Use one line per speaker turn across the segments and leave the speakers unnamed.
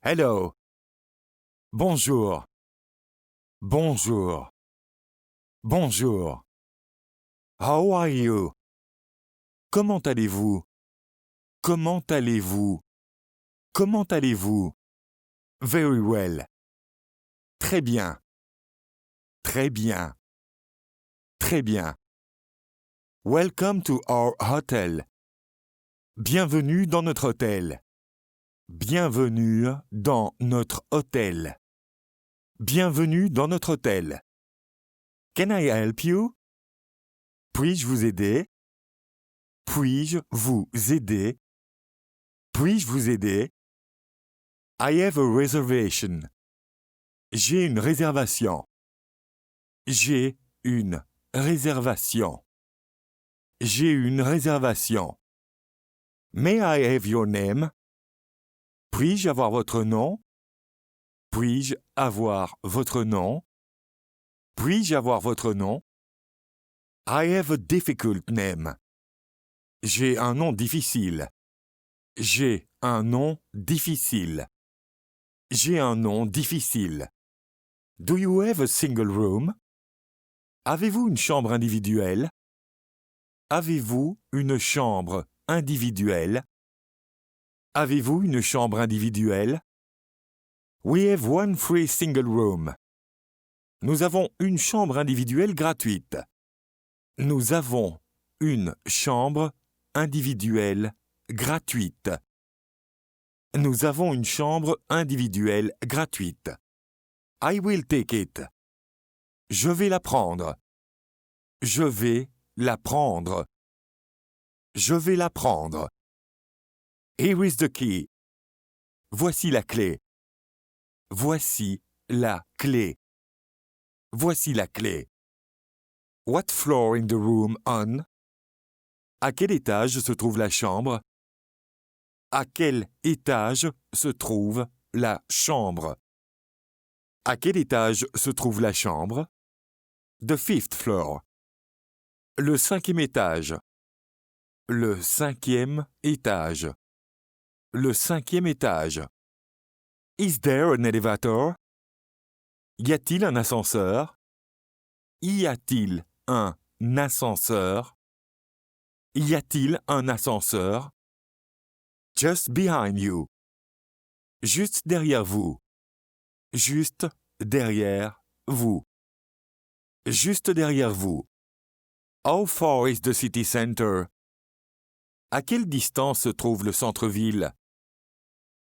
Hello. Bonjour. Bonjour. Bonjour. How are you? Comment allez-vous? Comment allez-vous? Comment allez-vous? Very well. Très bien. Très bien. Très bien. Welcome to our hotel. Bienvenue dans notre hôtel. Bienvenue dans notre hôtel. Bienvenue dans notre hôtel. Can I help you? Puis-je vous aider? Puis-je vous aider? Puis-je vous aider? I have a reservation. J'ai une réservation. J'ai une réservation. J'ai une réservation. May I have your name? Puis-je avoir votre nom? Puis-je avoir votre nom? Puis-je avoir votre nom? I have a difficult name. J'ai un nom difficile. J'ai un nom difficile. J'ai un nom difficile. Do you have a single room? Avez-vous une chambre individuelle? Avez-vous une chambre individuelle? Avez-vous une chambre individuelle? We have one free single room. Nous avons une chambre individuelle gratuite. Nous avons une chambre individuelle gratuite. Nous avons une chambre individuelle gratuite. I will take it. Je vais la prendre. Je vais la prendre. Je vais la prendre. Here is the key. Voici la clé. Voici la clé. Voici la clé. What floor in the room on? À quel étage se trouve la chambre? À quel étage se trouve la chambre? À quel étage se trouve la chambre? The fifth floor. Le cinquième étage. Le cinquième étage. Le cinquième étage. Is there an elevator? Y a-t-il un ascenseur? Y a-t-il un ascenseur? Y a-t-il un ascenseur? Just behind you. Juste derrière vous. Juste derrière vous. Juste derrière vous. How far is the city center? À quelle distance se trouve le centre-ville?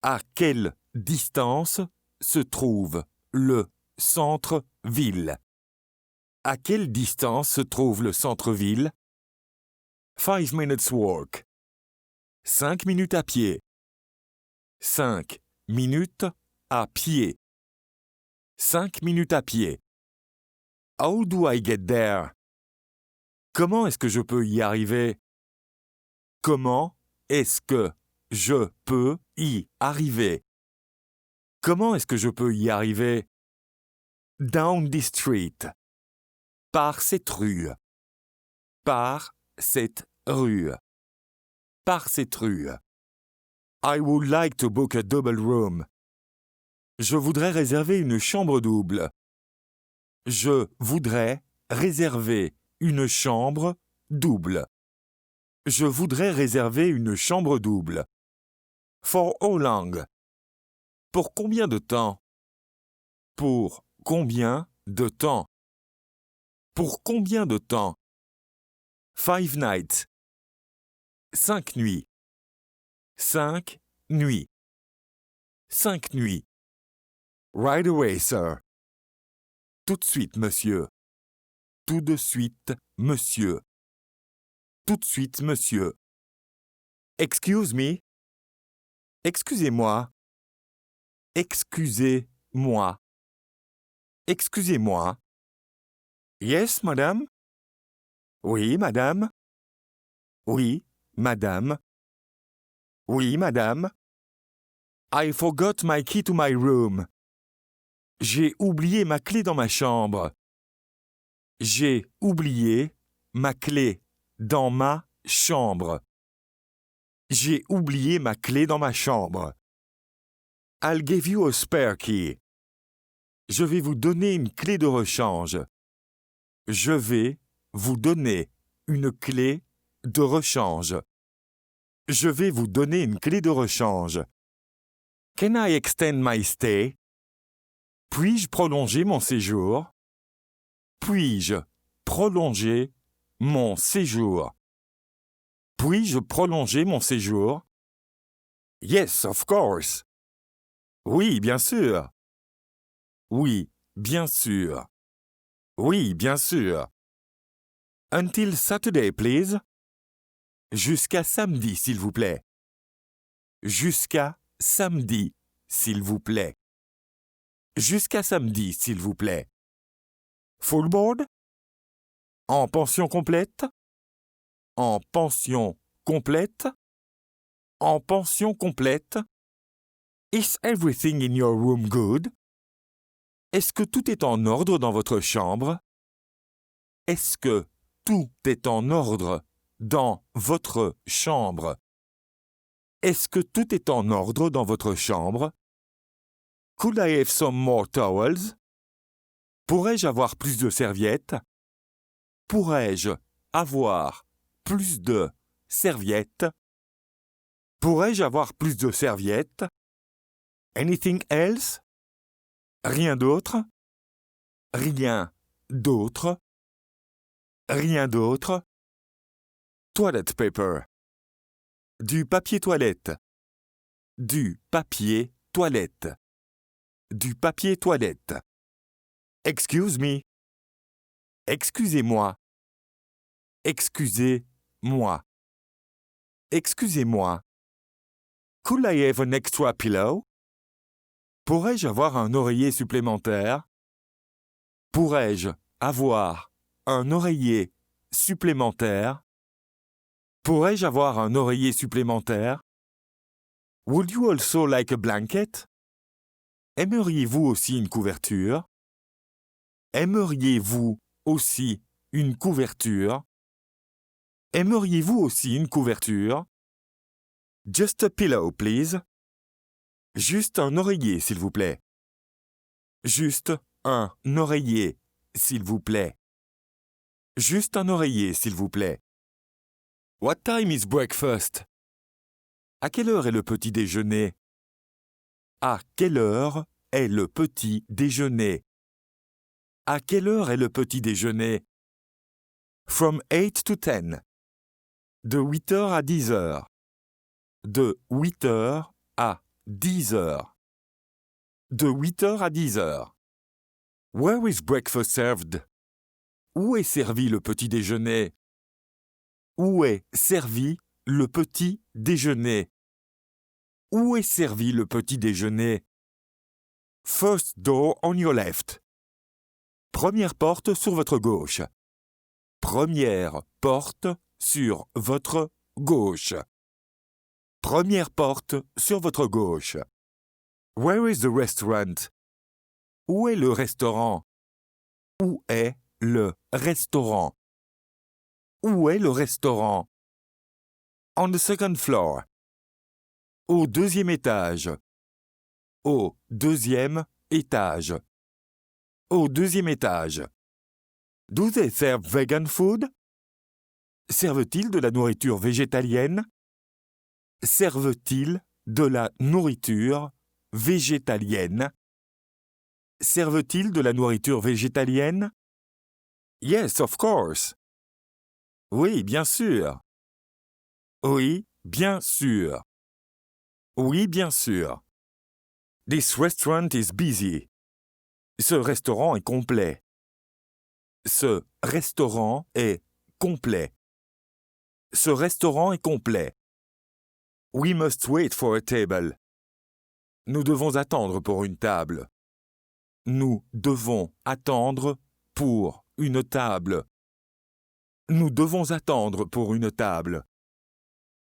À quelle distance se trouve le centre-ville? À quelle distance se trouve le centre-ville? 5 minutes walk. 5 minutes à pied. 5 minutes à pied. 5 minutes à pied. How do I get there? Comment est-ce que je peux y arriver? Comment est-ce que je peux y arriver? Comment est-ce que je peux y arriver? Down this street. Par cette rue. Par cette rue. Par cette rue. I would like to book a double room. Je voudrais réserver une chambre double. Je voudrais réserver une chambre double. Je voudrais réserver une chambre double. For how long? Pour combien de temps? Pour combien de temps? Pour combien de temps? 5 nights. 5 nuits. 5 nuits. 5 nuits. Right away, sir. Tout de suite, monsieur. Tout de suite, monsieur. Tout de suite, monsieur. Excuse me. Excusez-moi. Excusez-moi. Excusez-moi. Yes, madame? Oui, madame. Oui, madame. Oui, madame. I forgot my key to my room. J'ai oublié ma clé dans ma chambre. J'ai oublié ma clé dans ma chambre. J'ai oublié ma clé dans ma chambre. I'll give you a spare key. Je vais vous donner une clé de rechange. Je vais vous donner une clé de rechange. Je vais vous donner une clé de rechange. Can I extend my stay? Puis-je prolonger mon séjour? Puis-je prolonger mon séjour? Puis-je prolonger mon séjour? Yes, of course. Oui, bien sûr. Oui, bien sûr. Oui, bien sûr. Until Saturday, please. Jusqu'à samedi, s'il vous plaît. Jusqu'à samedi, s'il vous plaît. Jusqu'à samedi, s'il vous plaît. Full board? En pension complète? En pension complète? En pension complète? Is everything in your room good? Est-ce que tout est en ordre dans votre chambre? Est-ce que tout est en ordre dans votre chambre? Est-ce que tout est en ordre dans votre chambre? Could I have some more towels? Pourrais-je avoir plus de serviettes? Pourrais-je avoir plus de serviettes? Pourrais-je avoir plus de serviettes? Anything else? Rien d'autre? Rien d'autre? Rien d'autre? Toilet paper. Du papier toilette. Du papier toilette. Du papier toilette. Excuse me. Excusez-moi. Excusez-moi. Excusez-moi. Could I have an extra pillow? Pourrais-je avoir un oreiller supplémentaire? Pourrais-je avoir un oreiller supplémentaire? Pourrais-je avoir un oreiller supplémentaire? Would you also like a blanket? Aimeriez-vous aussi une couverture? Aimeriez-vous aussi une couverture? Aimeriez-vous aussi une couverture? Just a pillow, please. Juste un oreiller, s'il vous plaît. Juste un oreiller, s'il vous plaît. Juste un oreiller, s'il vous plaît. What time is breakfast? À quelle heure est le petit déjeuner? À quelle heure est le petit déjeuner? À quelle heure est le petit déjeuner? From 8 to 10. De 8h à 10h. De 8h à 10h. De 8h à 10h. Where is breakfast served? Où est servi le petit déjeuner? Où est servi le petit déjeuner? Où est servi le petit déjeuner? First door on your left. Première porte sur votre gauche. Première porte sur votre gauche. Première porte sur votre gauche. Where is the restaurant? Où est le restaurant? Où est le restaurant? Où est le restaurant? On the second floor. Au deuxième étage. Au deuxième étage. Au deuxième étage. Do they serve vegan food? Servent-ils de la nourriture végétalienne? Servent-ils de la nourriture végétalienne? Servent-ils de la nourriture végétalienne? Yes, of course. Oui, bien sûr. Oui, bien sûr. Oui, bien sûr. This restaurant is busy. Ce restaurant est complet. Ce restaurant est complet. Ce restaurant est complet. We must wait for a table. Nous devons attendre pour une table. Nous devons attendre pour une table. Nous devons attendre pour une table.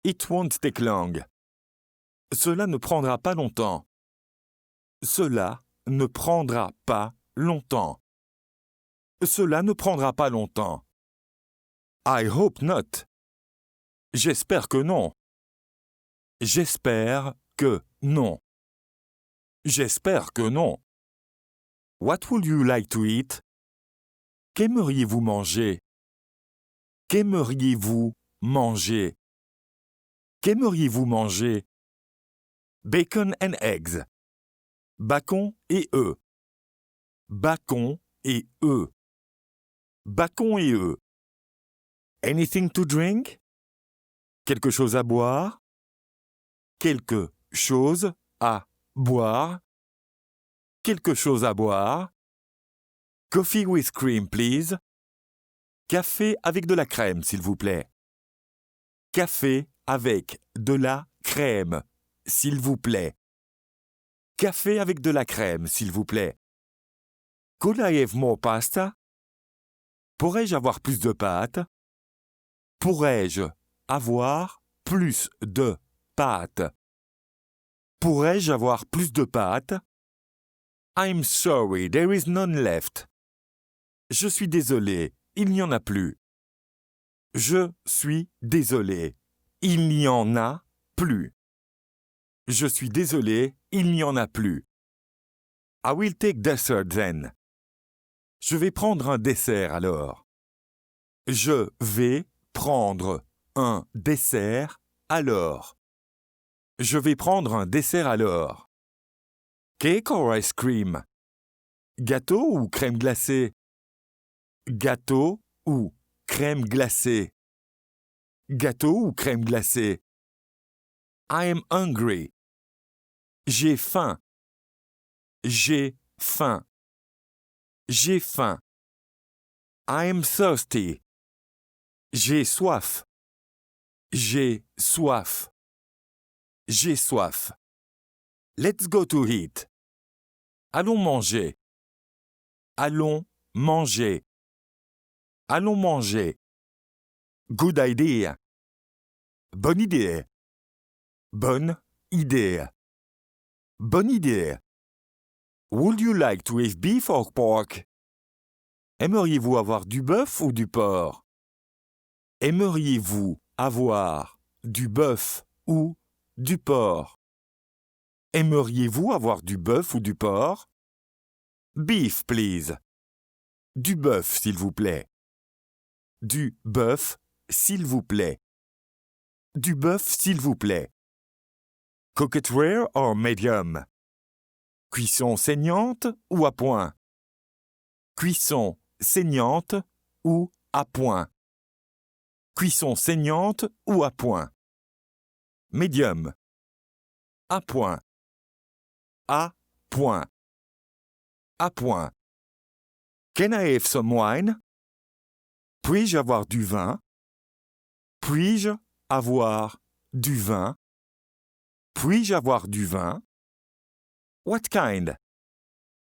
It won't take long. Cela ne prendra pas longtemps. Cela ne prendra pas longtemps. Cela ne prendra pas longtemps. I hope not. J'espère que non. J'espère que non. J'espère que non. What would you like to eat? Qu'aimeriez-vous manger? Qu'aimeriez-vous manger? Qu'aimeriez-vous manger? Bacon and eggs. Bacon et œufs. Bacon et œufs. Bacon et œufs. Anything to drink? Quelque chose à boire? Quelque chose à boire? Quelque chose à boire? Coffee with cream, please. Café avec de la crème, s'il vous plaît. Café avec de la crème, s'il vous plaît. Café avec de la crème, s'il vous plaît. Could I have more pasta? Pourrais-je avoir plus de pâtes? Pourrais-je avoir plus de pâtes? Pourrais-je avoir plus de pâtes? I'm sorry, there is none left. Je suis désolé, il n'y en a plus. Je suis désolé, il n'y en a plus. Je suis désolé, il n'y en a plus. I will take dessert then. Je vais prendre un dessert alors. Je vais prendre un dessert alors. Je vais prendre un dessert alors. Cake or ice cream? Gâteau ou crème glacée? Gâteau ou crème glacée? Gâteau ou crème glacée? I am hungry. J'ai faim. J'ai faim. J'ai faim. I am thirsty. J'ai soif. J'ai soif. J'ai soif. Let's go to eat. Allons manger. Allons manger. Allons manger. Good idea. Bonne idée. Bonne idée. Bonne idée. Would you like to have beef or pork? Aimeriez-vous avoir du bœuf ou du porc? Aimeriez-vous avoir du bœuf ou du porc? Aimeriez-vous avoir du bœuf ou du porc? Beef, please. Du bœuf, s'il vous plaît. Du bœuf, s'il vous plaît. Du bœuf, s'il vous plaît. Cooked rare or medium? Cuisson saignante ou à point? Cuisson saignante ou à point? Cuisson saignante ou à point? Medium. À point. À point. À point. Can I have some wine? Puis-je avoir du vin? Puis-je avoir du vin? Puis-je avoir du vin? What kind?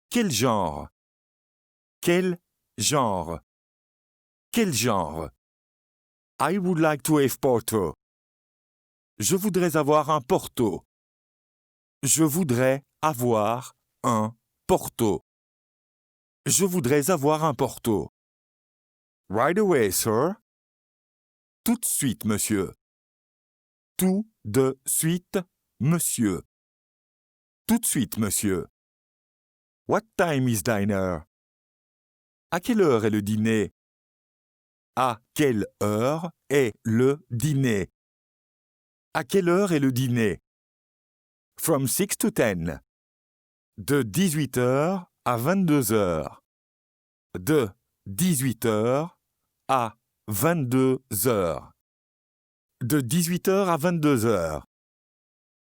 Quel genre? Quel genre? Quel genre? I would like to have Porto. Je voudrais avoir un Porto. Je voudrais avoir un Porto. Je voudrais avoir un Porto. Right away, sir. Tout de suite, monsieur. Tout de suite, monsieur. Tout de suite, monsieur. What time is dinner? À quelle heure est le dîner? À quelle heure est le dîner? À quelle heure est le dîner? From 6 to 10. De 18h à 22h. De 18h à 22h. De 18h à 22h.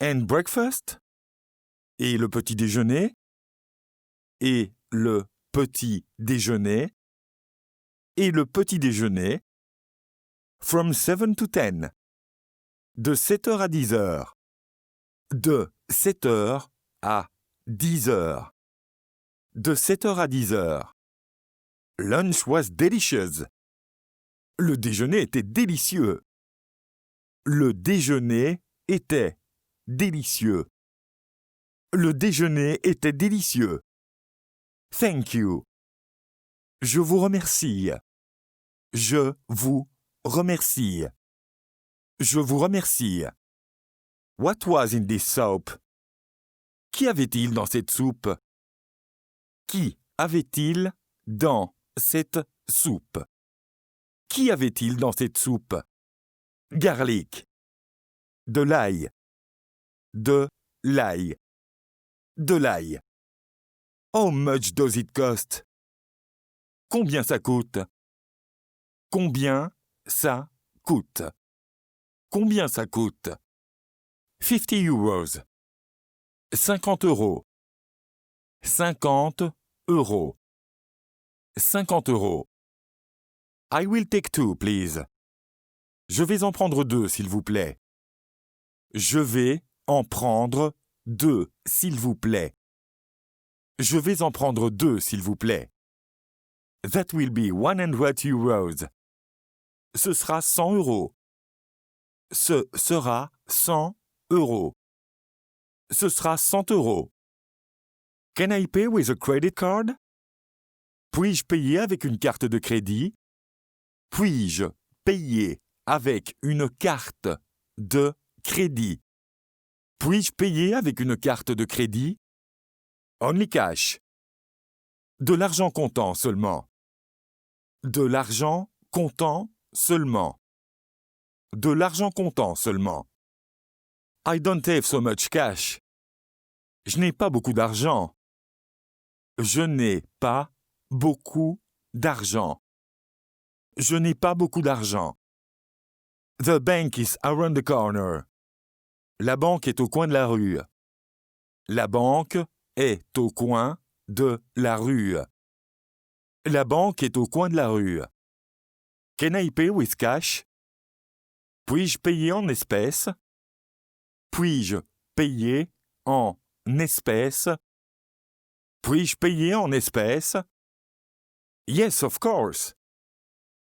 And breakfast? Et le petit déjeuner? Et le petit déjeuner? Et le petit déjeuner? From 7 to 10. De 7h à 10h. De 7h à 10h. De 7h à 10h. Lunch was delicious. Le déjeuner était délicieux. Le déjeuner était délicieux. Le déjeuner était délicieux. Thank you. Je vous remercie. Je vous remercie. Je vous remercie. What was in this soup? Qui avait-il dans cette soupe? Qui avait-il dans cette soupe? Qui avait-il dans cette soupe? Garlic. De l'ail. De l'ail. De l'ail. How much does it cost? Combien ça coûte? Combien ça coûte? Combien ça coûte? 50 euros. 50 euros. 50 euros. 50 euros. I will take 2, please. Je vais en prendre 2, s'il vous plaît. Je vais en prendre 2, s'il vous plaît. Je vais en prendre 2, s'il vous plaît. That will be 100 euros. Ce sera 100 euros. Ce sera 100 euros. Ce sera 100 euros. Can I pay with a credit card? Puis-je payer avec une carte de crédit? Puis-je payer avec une carte de crédit? Puis-je payer avec une carte de crédit? Only cash. De l'argent comptant seulement. De l'argent comptant seulement. De l'argent comptant seulement. I don't have so much cash. Je n'ai pas beaucoup d'argent. Je n'ai pas beaucoup d'argent. Je n'ai pas beaucoup d'argent. The bank is around the corner. La banque est au coin de la rue. La banque est au coin de la rue. La banque est au coin de la rue. Can I pay with cash? Puis-je payer en espèces? Puis-je payer en espèces? Puis-je payer en espèces? Yes, of course.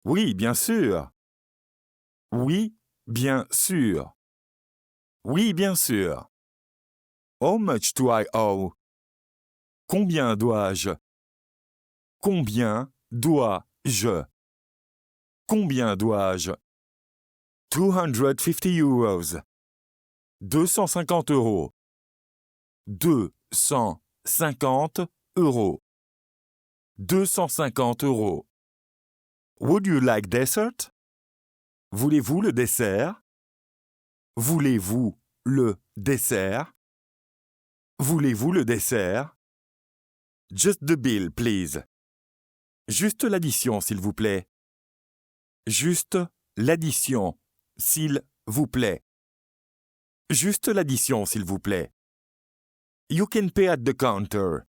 Oui, bien sûr. Oui, bien sûr. Oui, bien sûr. How much do I owe? Combien dois-je? Combien dois-je? Combien dois-je? 250 euros. 250 euros. 250 euros. 250 euros. Would you like dessert? Voulez-vous le dessert? Voulez-vous le dessert? Voulez-vous le dessert? Just the bill, please. Juste l'addition, s'il vous plaît. Juste l'addition, s'il vous plaît. Juste l'addition, s'il vous plaît. You can pay at the counter.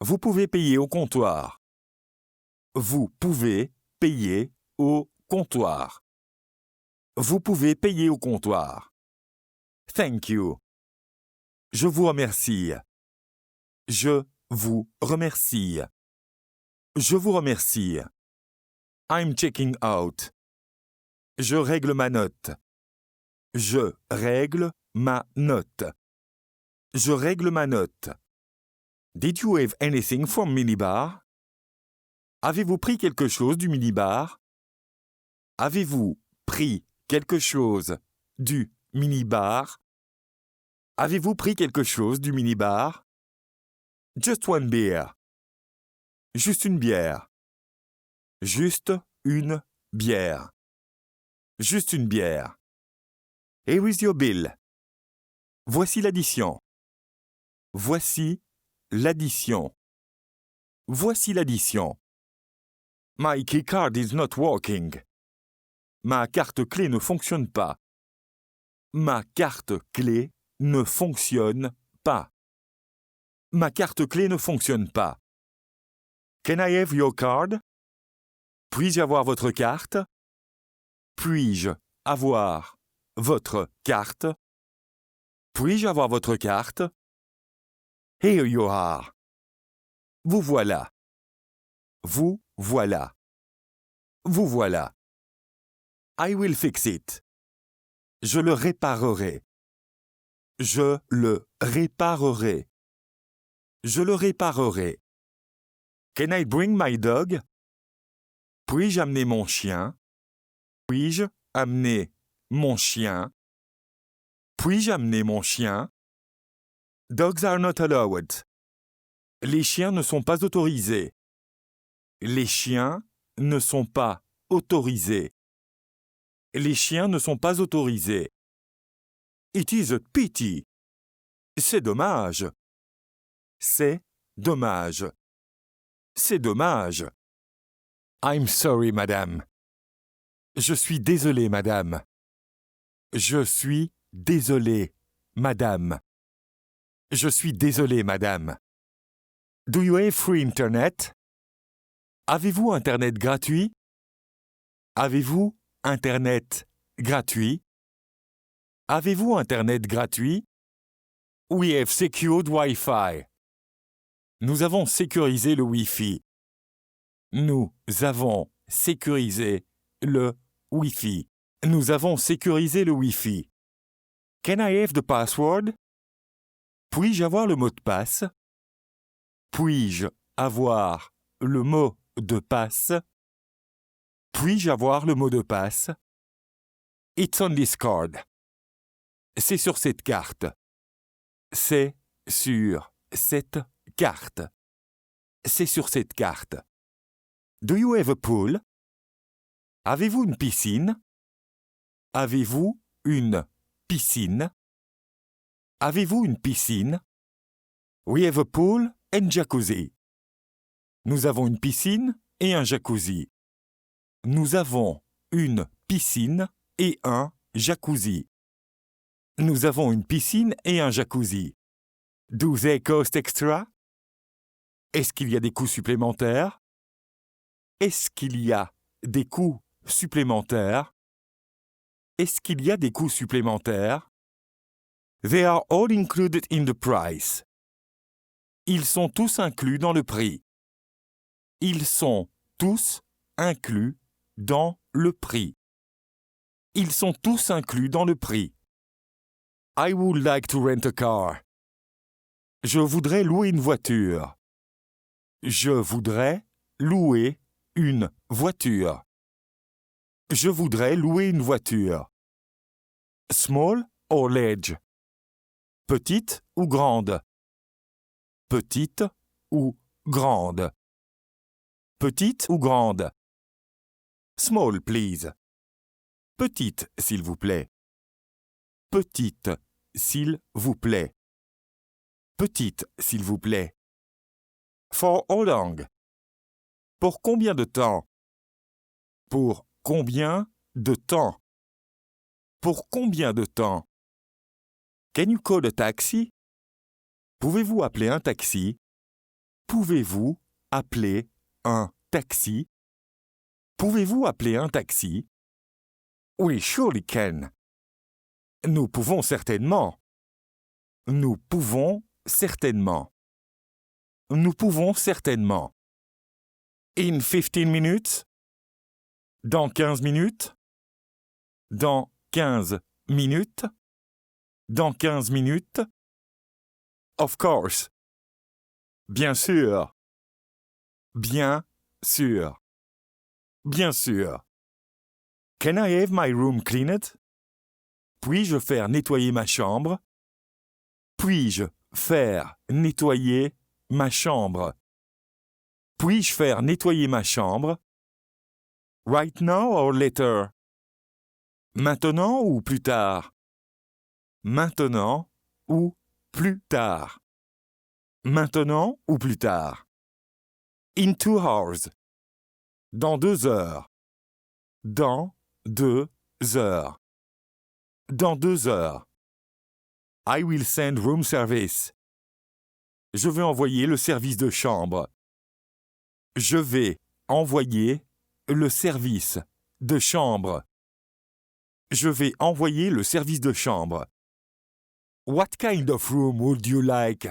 Vous pouvez payer au comptoir. Vous pouvez payer au comptoir. Vous pouvez payer au comptoir. Thank you. Je vous remercie. Je vous remercie. Je vous remercie. I'm checking out. Je règle ma note. Je règle ma note. Je règle ma note. Did you have anything from minibar? Avez-vous pris quelque chose du minibar? Avez-vous pris quelque chose du minibar? Avez-vous pris quelque chose du minibar? Just one beer. Juste une bière. Juste une bière. Juste une bière. Here is your bill. Voici l'addition. Voici l'addition. Voici l'addition. My key card is not working. Ma carte clé ne fonctionne pas. Ma carte clé ne fonctionne pas. Ma carte clé ne fonctionne pas. Can I have your card? Puis-je avoir votre carte? Puis-je avoir votre carte? Puis-je avoir votre carte? Here you are. Vous voilà. Vous voilà. Vous voilà. I will fix it. Je le réparerai. Je le réparerai. Je le réparerai. Can I bring my dog? Puis-je amener mon chien? Puis-je amener mon chien? Puis-je amener mon chien? Dogs are not allowed. Les chiens ne sont pas autorisés. Les chiens ne sont pas autorisés. Les chiens ne sont pas autorisés. It is a pity. C'est dommage. C'est dommage. C'est dommage. I'm sorry, madame. Je suis désolé, madame. Je suis désolé, madame. Je suis désolé, madame. Do you have free internet? Avez-vous internet gratuit? Avez-vous internet gratuit? Avez-vous internet gratuit? We have secured Wi-Fi. Nous avons sécurisé le Wi-Fi. Nous avons sécurisé le Wi-Fi. Nous avons sécurisé le Wi-Fi. Can I have the password? Puis-je avoir le mot de passe? Puis-je avoir le mot de passe? Puis-je avoir le mot de passe? It's on this card. C'est sur cette carte. C'est sur cette carte. C'est sur cette carte. Do you have a pool? Avez-vous une piscine? Avez-vous une piscine? Avez-vous une piscine? We have a pool and jacuzzi. Nous avons une piscine et un jacuzzi. Nous avons une piscine et un jacuzzi. Nous avons une piscine et un jacuzzi. Do they cost extra? Est-ce qu'il y a des coûts supplémentaires? Est-ce qu'il y a des coûts supplémentaires? Est-ce qu'il y a des coûts supplémentaires? They are all included in the price. Ils sont tous inclus dans le prix. Ils sont tous inclus dans le prix. Ils sont tous inclus dans le prix. I would like to rent a car. Je voudrais louer une voiture. Je voudrais louer une voiture. Je voudrais louer une voiture. Small or large? Petite ou grande? Petite ou grande? Petite ou grande? Small, please. Petite, s'il vous plaît. Petite, s'il vous plaît. Petite, s'il vous plaît. For how long? Pour combien de temps? Pour combien de temps? Pour combien de temps? Can you call a taxi? Pouvez-vous appeler un taxi? Pouvez-vous appeler un taxi? Pouvez-vous appeler un taxi? We surely can. Nous pouvons certainement. Nous pouvons certainement. Nous pouvons certainement. In 15 minutes? Dans 15 minutes? Dans 15 minutes? Dans 15 minutes? Of course. Bien sûr. Bien sûr. Bien sûr. Can I have my room cleaned? Puis-je faire nettoyer ma chambre? Puis-je faire nettoyer ma chambre? Puis-je faire nettoyer ma chambre? Right now or later? Maintenant ou plus tard? Maintenant ou plus tard? Maintenant ou plus tard? In 2 hours. Dans 2 heures. Dans 2 heures. Dans 2 heures. I will send room service. Je vais envoyer le service de chambre. Je vais envoyer le service de chambre. Je vais envoyer le service de chambre. What kind of room would you like?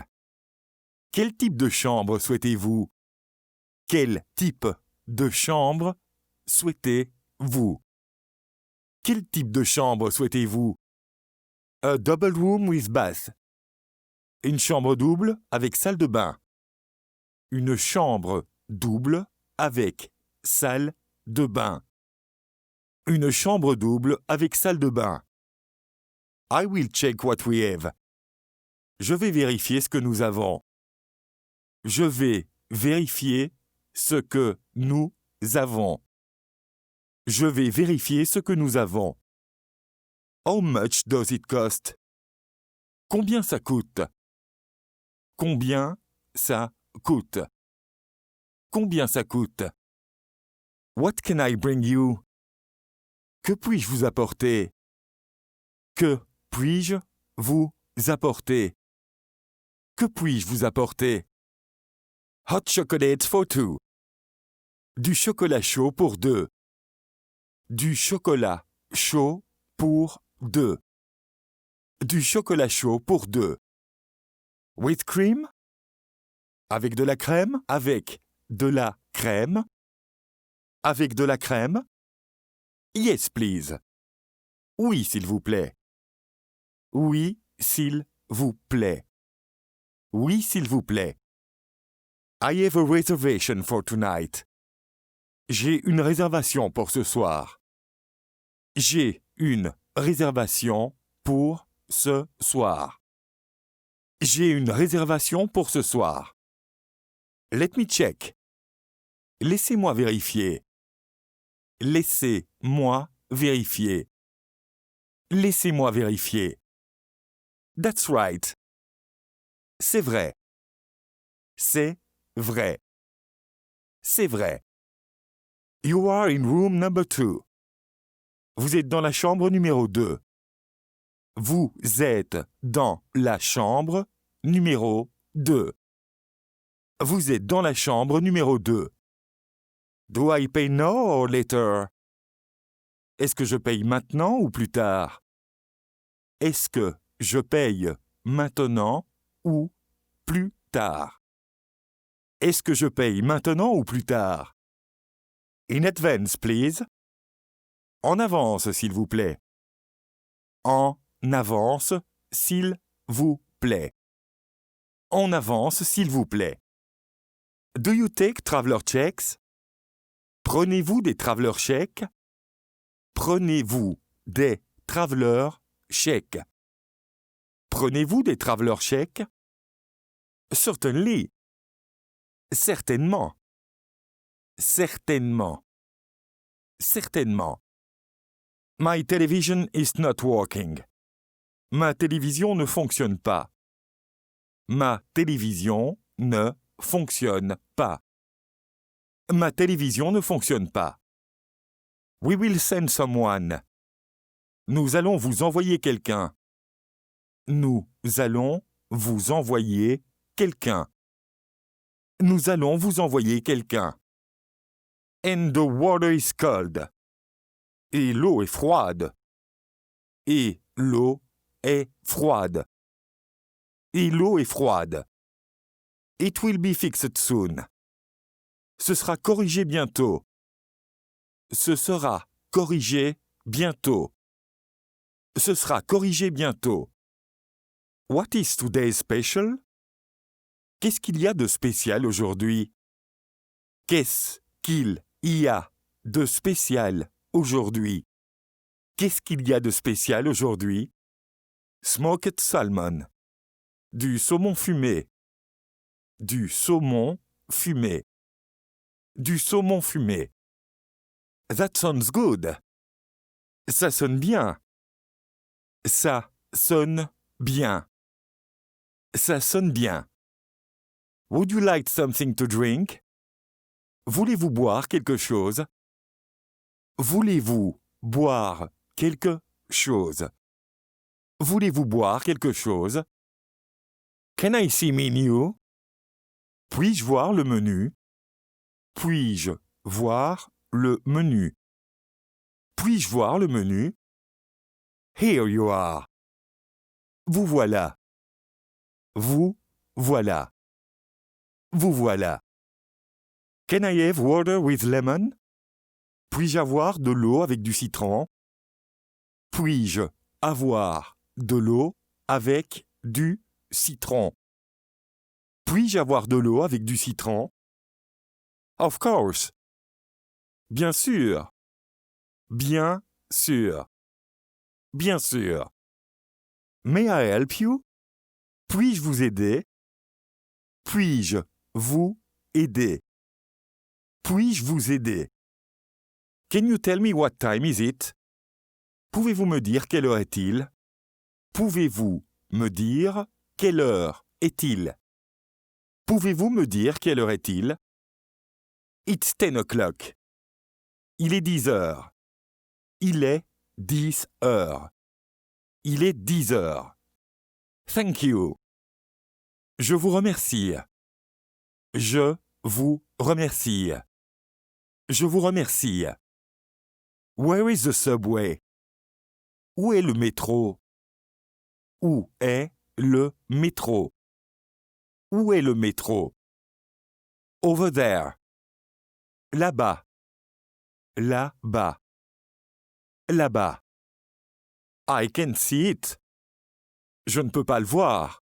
Quel type de chambre souhaitez-vous? Quel type de chambre souhaitez-vous? Quel type de chambre souhaitez-vous? A double room with bath. Une chambre double avec salle de bain. Une chambre double avec salle de bain. Une chambre double avec salle de bain. I will check what we have. Je vais vérifier ce que nous avons. Je vais vérifier ce que nous avons. Je vais vérifier ce que nous avons. How much does it cost? Combien ça coûte? Combien ça coûte? Combien ça coûte? What can I bring you? Que puis-je vous apporter? Que puis-je vous apporter? Que puis-je vous apporter? Hot chocolate for two. Du chocolat chaud pour deux. Du chocolat chaud pour deux. Du chocolat chaud pour deux. With cream? Avec de la crème? Avec de la crème? Avec de la crème? Yes, please. Oui, s'il vous plaît. Oui, s'il vous plaît. Oui, s'il vous plaît. I have a reservation for tonight. J'ai une réservation pour ce soir. J'ai une réservation pour ce soir. J'ai une réservation pour ce soir. Let me check. Laissez-moi vérifier. Laissez-moi vérifier. Laissez-moi vérifier. That's right. C'est vrai. C'est vrai. C'est vrai. You are in room number 2. Vous êtes dans la chambre numéro 2. Vous êtes dans la chambre numéro 2. Vous êtes dans la chambre numéro 2. Do I pay now or later? Est-ce que je paye maintenant ou plus tard? Est-ce que je paye maintenant ou plus tard? Est-ce que je paye maintenant ou plus tard? In advance, please. En avance, s'il vous plaît. En avance, s'il vous plaît. En avance, s'il vous plaît. Do you take traveler checks? Prenez-vous des traveler chèques? Prenez-vous des traveler chèques? Prenez-vous des traveler chèques? Certainly. Certainement. Certainement. Certainement. My television is not working. Ma télévision ne fonctionne pas. Ma télévision ne fonctionne pas. Ma télévision ne fonctionne pas. We will send someone. Nous allons vous envoyer quelqu'un. Nous allons vous envoyer quelqu'un. Nous allons vous envoyer quelqu'un. And the water is cold. Et l'eau est froide. Et l'eau est froide. Et l'eau est froide. It will be fixed soon. Ce sera corrigé bientôt. Ce sera corrigé bientôt. Ce sera corrigé bientôt. What is today's special? Qu'est-ce qu'il y a de spécial aujourd'hui? Qu'est-ce qu'il y a de spécial aujourd'hui? Qu'est-ce qu'il y a de spécial aujourd'hui? Smoked salmon. Du saumon fumé. Du saumon fumé. Du saumon fumé. That sounds good. Ça sonne bien. Ça sonne bien. Ça sonne bien. Would you like something to drink? Voulez-vous boire quelque chose? Voulez-vous boire quelque chose? Voulez-vous boire quelque chose? Can I see menu? Puis-je voir le menu? Puis-je voir le menu? Puis-je voir le menu? Here you are. Vous voilà. Vous voilà. Vous voilà. Can I have water with lemon? Puis-je avoir de l'eau avec du citron? Puis-je avoir de l'eau avec du citron? Puis-je avoir de l'eau avec du citron? Of course. Bien sûr. Bien sûr. Bien sûr. May I help you? Puis-je vous aider? Puis-je vous aider? Puis-je vous aider? Can you tell me what time is it? Pouvez-vous me dire quelle heure est-il? Pouvez-vous me dire quelle heure est-il? Pouvez-vous me dire quelle heure est-il? It's 10 o'clock. Il est 10 heures. Il est 10 heures. Il est 10 heures. Thank you. Je vous remercie. Je vous remercie. Je vous remercie. Where is the subway? Où est le métro? Où est le métro? Où est le métro? Over there. Là-bas. Là-bas. Là-bas. I can't see it. Je ne peux pas le voir.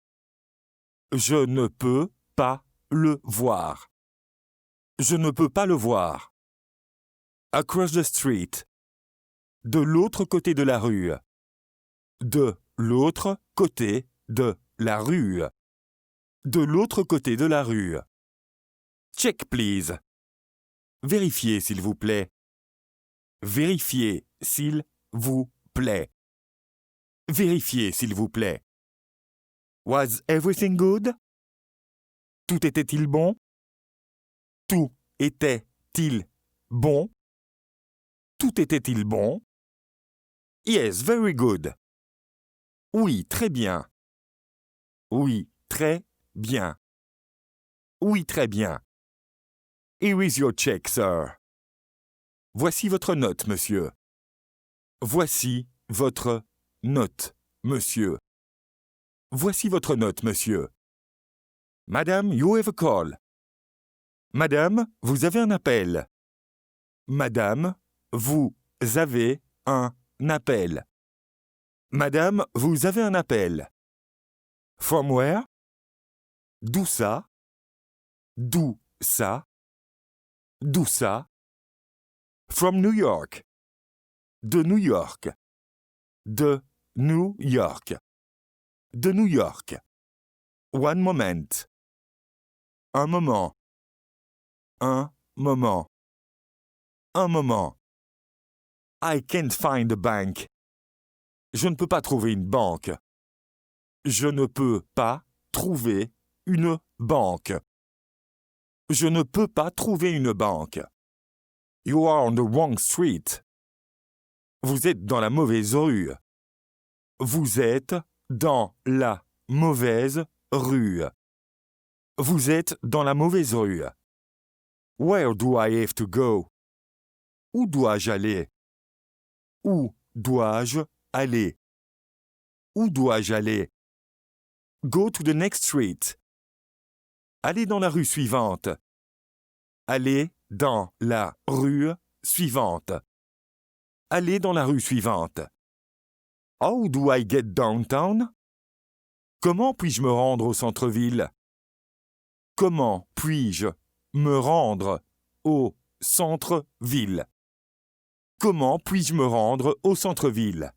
Je ne peux pas le voir. Je ne peux pas le voir. Across the street. De l'autre côté de la rue. De l'autre côté de la rue. De l'autre côté de la rue. Check, please. Vérifiez, s'il vous plaît. Vérifiez, s'il vous plaît. Vérifiez, s'il vous plaît. Was everything good? Tout était-il bon? Tout était-il bon? Tout était-il bon? Yes, very good. Oui, très bien. Oui, très bien. Oui, très bien. Here is your check, sir. Voici votre note, monsieur. Voici votre note, monsieur. Voici votre note, monsieur. Madame, you have a call. Madame, vous avez un appel. Madame, vous avez un appel. Madame, vous avez un appel. From where? D'où ça? D'où ça? D'où ça? From New York. De New York. De New York. De New York. One moment. Un moment. Un moment. Un moment. I can't find a bank. Je ne peux pas trouver une banque. Je ne peux pas trouver une banque. Je ne peux pas trouver une banque. You are on the wrong street. Vous êtes dans la mauvaise rue. Vous êtes dans la mauvaise rue. Vous êtes dans la mauvaise rue. Where do I have to go? Où dois-je aller? Où dois-je aller? Où dois-je aller? Go to the next street. Allez dans la rue suivante. Allez dans la rue suivante. Allez dans la rue suivante. How do I get downtown? Comment puis-je me rendre au centre-ville? Comment puis-je me rendre au centre-ville? Comment puis-je me rendre au centre-ville?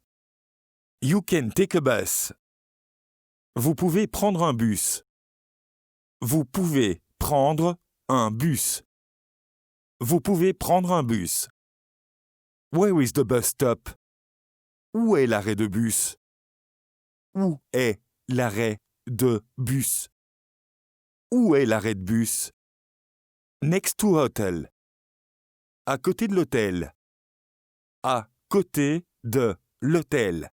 You can take a bus. Vous pouvez prendre un bus. Vous pouvez prendre un bus. Vous pouvez prendre un bus. Where is the bus stop? Où est l'arrêt de bus? Où est l'arrêt de bus? Où est l'arrêt de bus? Next to hotel. À côté de l'hôtel. À côté de l'hôtel.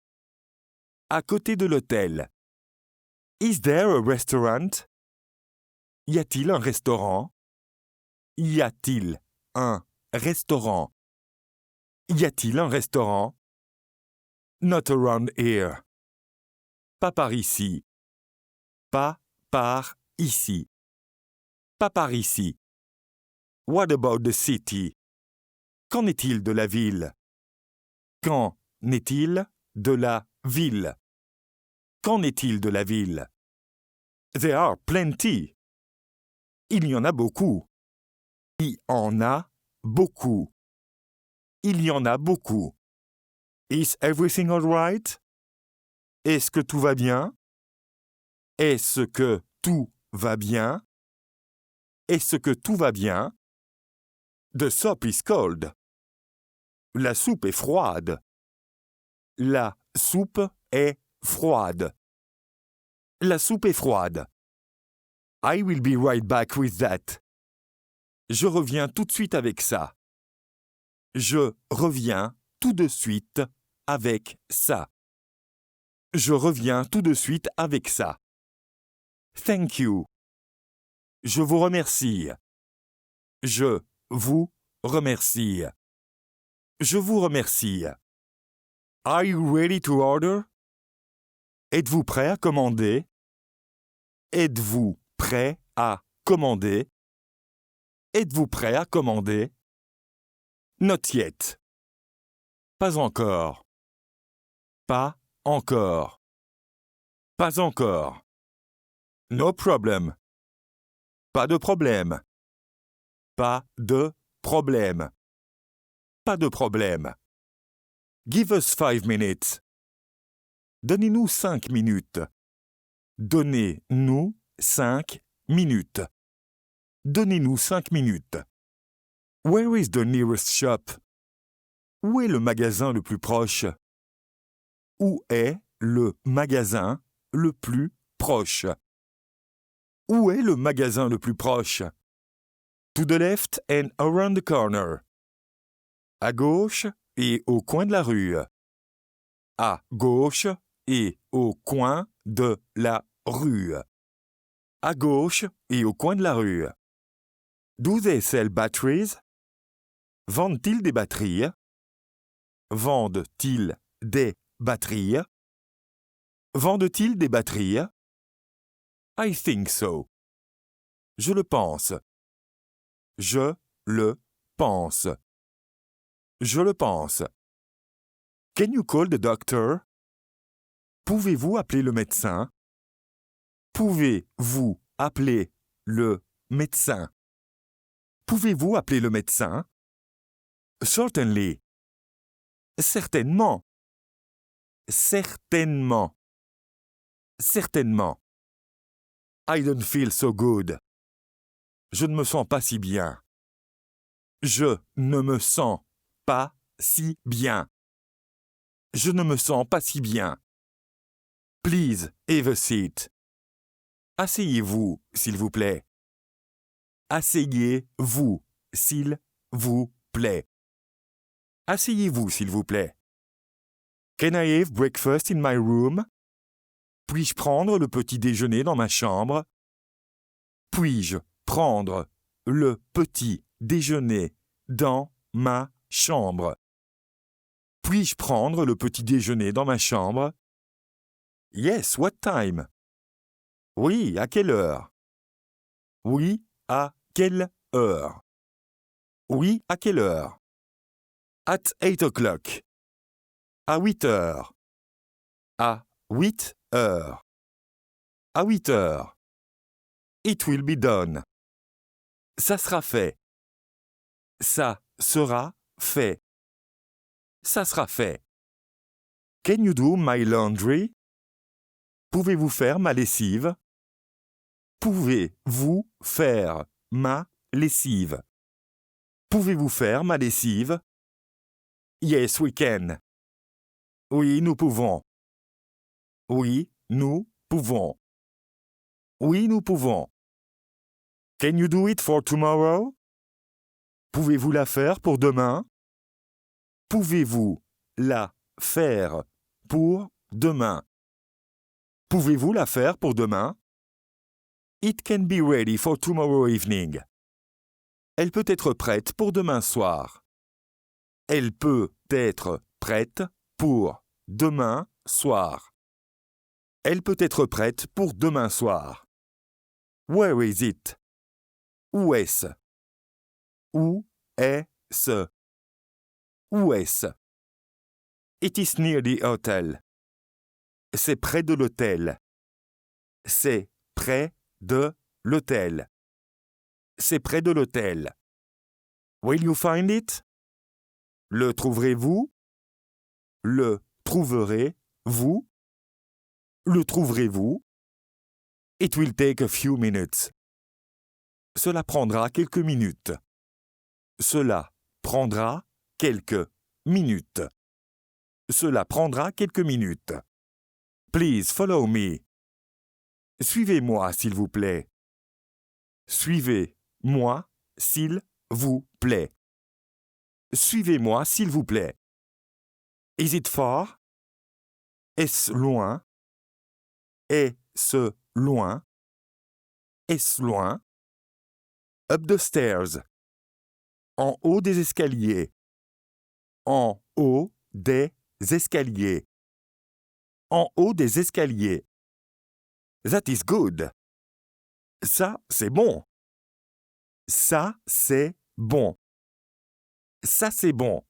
À côté de l'hôtel. Is there a restaurant? Y a-t-il un restaurant? Y a-t-il un restaurant? Y a-t-il un restaurant? Not around here. Pas par ici. Pas par ici. Pas par ici. What about the city? Qu'en est-il de la ville? Qu'en est-il de la ville? Qu'en est-il de la ville? There are plenty. Il y en a beaucoup. Il y en a beaucoup. Il y en a beaucoup. Is everything all right? Est-ce que tout va bien? Est-ce que tout va bien? Est-ce que tout va bien? The soup is cold. La soupe est froide. La soupe est froide. La soupe est froide. I will be right back with that. Je reviens tout de suite avec ça. Je reviens tout de suite avec ça. Je reviens tout de suite avec ça. Thank you. Je vous remercie. Je vous remercie. Je vous remercie. Are you ready to order? Êtes-vous prêt à commander? Êtes-vous prêt à commander? Êtes-vous prêt à commander? Not yet. Pas encore. Pas encore. Pas encore. No problem. Pas de problème. Pas de problème. Pas de problème. Give us 5 minutes. Donnez-nous 5 minutes. Donnez-nous 5 minutes. Donnez-nous 5 minutes. Where is the nearest shop? Où est le magasin le plus proche? Où est le magasin le plus proche? Où est le magasin le plus proche? To the left and around the corner. À gauche et au coin de la rue. À gauche et au coin de la rue. À gauche et au coin de la rue. Do they sell batteries? Vendent-ils des batteries? Vendent-ils des batteries? Vendent-ils des batteries? I think so. Je le pense. Je le pense. Je le pense. Can you call the doctor? Pouvez-vous appeler le médecin? Pouvez-vous appeler le médecin? Pouvez-vous appeler le médecin? Certainly. Certainement. Certainement. Certainement. I don't feel so good. Je ne me sens pas si bien. Je ne me sens pas si bien. Je ne me sens pas si bien. Please, have a seat. Asseyez-vous, s'il vous plaît. Asseyez-vous, s'il vous plaît. Asseyez-vous, s'il vous plaît. Can I have breakfast in my room? Puis-je prendre le petit déjeuner dans ma chambre? Puis-je prendre le petit déjeuner dans ma chambre? Puis-je prendre le petit déjeuner dans ma chambre? Yes, what time? Oui, à quelle heure? Oui, à quelle heure? Oui, à quelle heure? At 8 o'clock. À 8 heures. À 8 heures. À 8 heures. It will be done. Ça sera fait. Ça sera fait. Ça sera fait. Can you do my laundry? Pouvez-vous faire ma lessive? Pouvez-vous faire ma lessive? Pouvez-vous faire ma lessive? Yes, we can. Oui, nous pouvons. Oui, nous pouvons. Oui, nous pouvons. Can you do it for tomorrow? Pouvez-vous la faire pour demain? Pouvez-vous la faire pour demain? Pouvez-vous la faire pour demain? It can be ready for tomorrow evening. Elle peut être prête pour demain soir. Elle peut être prête pour demain soir. Elle peut être prête pour demain soir. Where is it? Où est-ce? Où est-ce? Où est-ce? It is near the hotel. C'est près de l'hôtel. C'est près de l'hôtel. C'est près de l'hôtel. Will you find it? Le trouverez-vous? Le trouverez-vous? Le trouverez-vous? It will take a few minutes. Cela prendra quelques minutes. Cela prendra quelques minutes. Cela prendra quelques minutes. Please follow me. Suivez-moi, s'il vous plaît. Suivez-moi, s'il vous plaît. Suivez-moi, s'il vous plaît. Is it far? Est-ce loin? Est-ce loin? Est-ce loin? Up the stairs. En haut des escaliers. En haut des escaliers. En haut des escaliers. That is good. Ça, c'est bon. Ça, c'est bon. Ça, c'est bon.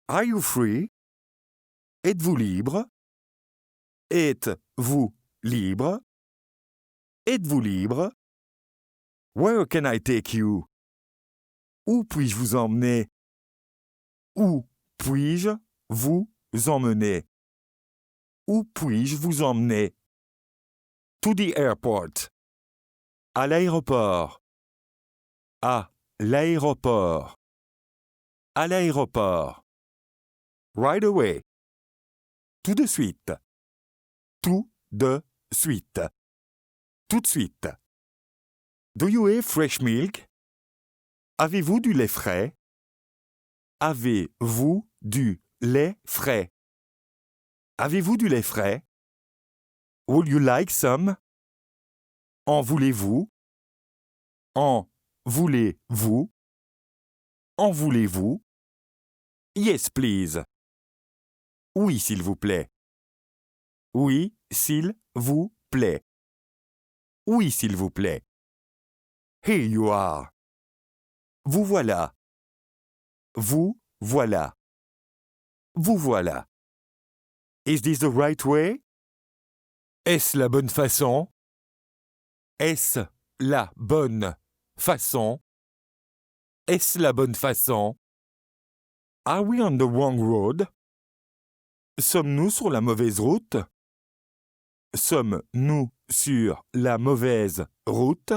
Are you free? Êtes-vous libre? Êtes-vous libre? Êtes-vous libre? Where can I take you? Où puis-je vous emmener? Où puis-je vous emmener? Où puis-je vous emmener? To the airport. À l'aéroport. À l'aéroport. À l'aéroport. Right away. Tout de suite. Tout de suite. Tout de suite. Do you have fresh milk? Avez-vous du lait frais? Avez-vous du lait frais? Avez-vous du lait frais? Would you like some? En voulez-vous? En voulez-vous? En voulez-vous? Yes, please. Oui, s'il vous plaît. Oui, s'il vous plaît. Oui, s'il vous plaît. Here you are. Vous voilà. Vous voilà. Vous voilà. Is this the right way? Est-ce la bonne façon? Est-ce la bonne façon? Est-ce la bonne façon? Are we on the wrong road? Sommes-nous sur la mauvaise route? Sommes-nous sur la mauvaise route?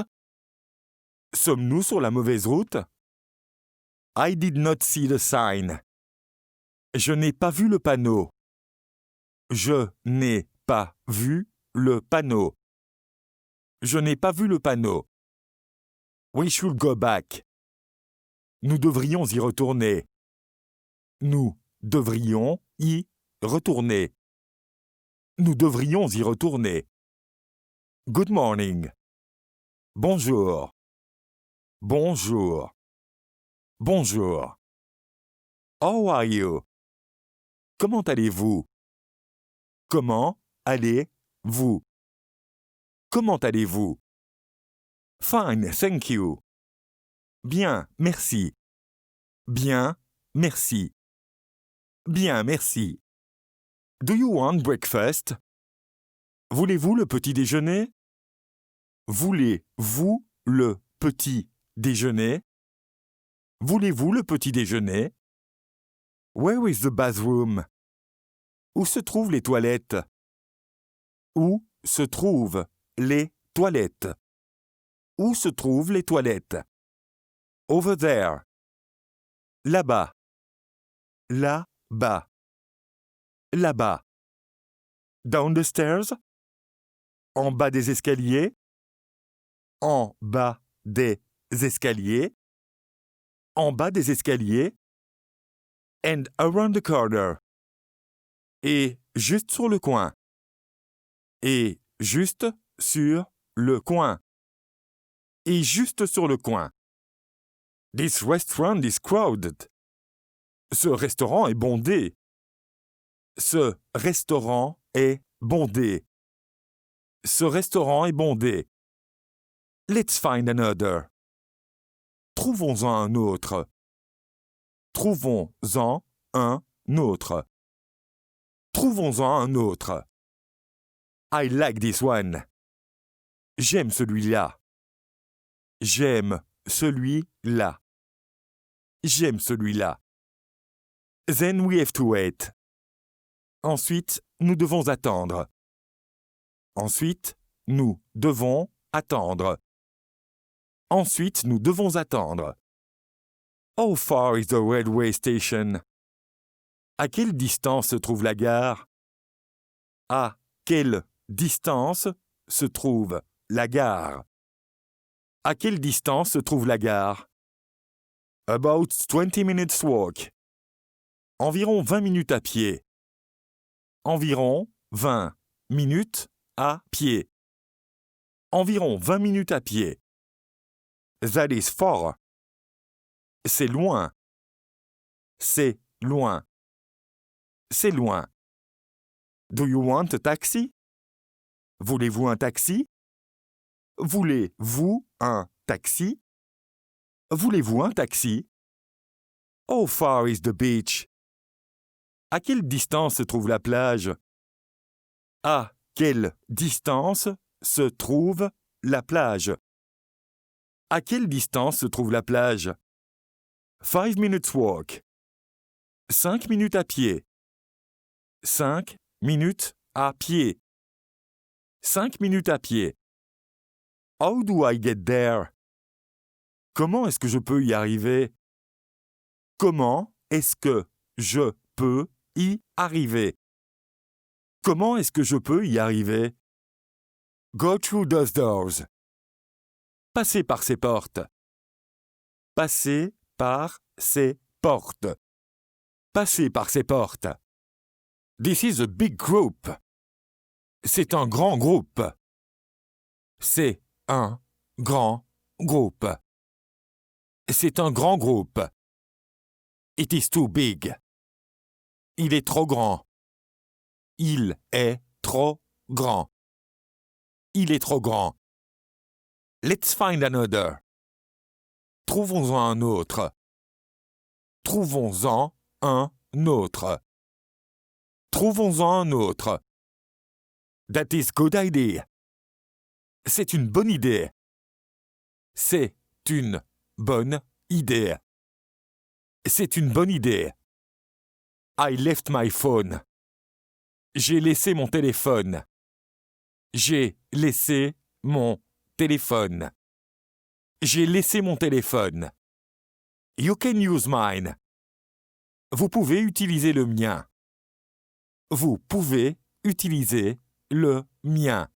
Sommes-nous sur la mauvaise route? I did not see the sign. Je n'ai pas vu le panneau. Je n'ai pas vu le panneau. Je n'ai pas vu le panneau. We should go back. Nous devrions y retourner. Nous devrions y retourner. Nous devrions y retourner. Good morning. Bonjour. Bonjour. Bonjour. How are you? Comment allez-vous? Comment allez-vous? Comment allez-vous? Fine, thank you. Bien, merci. Bien, merci. Bien, merci. Do you want breakfast? Voulez-vous le petit déjeuner? Voulez-vous le petit déjeuner? Voulez-vous le petit déjeuner? Where is the bathroom? Où se trouvent les toilettes? Où se trouvent les toilettes? Où se trouvent les toilettes? Over there. Là-bas. Là-bas. Là-bas. Down the stairs? En bas des escaliers? En bas des escaliers? En bas des escaliers? And around the corner. Et juste sur le coin. Et juste sur le coin. Et juste sur le coin. This restaurant is crowded. Ce restaurant est bondé. Ce restaurant est bondé. Ce restaurant est bondé. Let's find another. Trouvons-en un autre. Trouvons-en un autre. Trouvons-en un autre. I like this one. J'aime celui-là. J'aime celui-là. J'aime celui-là. Then we have to wait. Ensuite, nous devons attendre. Ensuite, nous devons attendre. Ensuite, nous devons attendre. How far is the railway station? À quelle distance se trouve la gare? À quelle distance se trouve la gare? À quelle distance se trouve la gare? About 20 minutes walk. Environ 20 minutes à pied. Environ 20 minutes à pied. Environ 20 minutes à pied. That is far. C'est loin. C'est loin. C'est loin. Do you want a taxi? Voulez-vous un taxi? Voulez-vous un taxi? Voulez-vous un taxi? How far is the beach? À quelle distance se trouve la plage? À quelle distance se trouve la plage? À quelle distance se trouve la plage? 5 minutes walk. 5 minutes à pied. 5 minutes à pied. 5 minutes à pied. How do I get there? Comment est-ce que je peux y arriver? Comment est-ce que je peux y arriver? Comment est-ce que je peux y arriver? Go through those doors. Passez par ces portes. Passez par ces portes. Passez par ces portes. This is a big group. C'est un grand groupe. C'est un grand groupe. C'est un grand groupe. It is too big. Il est trop grand. Il est trop grand. Il est trop grand. Let's find another. Trouvons-en un autre. Trouvons-en un autre. Trouvons-en un autre. That is good idea. C'est une bonne idée. C'est une bonne idée. C'est une bonne idée. I left my phone. J'ai laissé mon téléphone. J'ai laissé mon téléphone. J'ai laissé mon téléphone. You can use mine. Vous pouvez utiliser le mien. Vous pouvez utiliser le mien.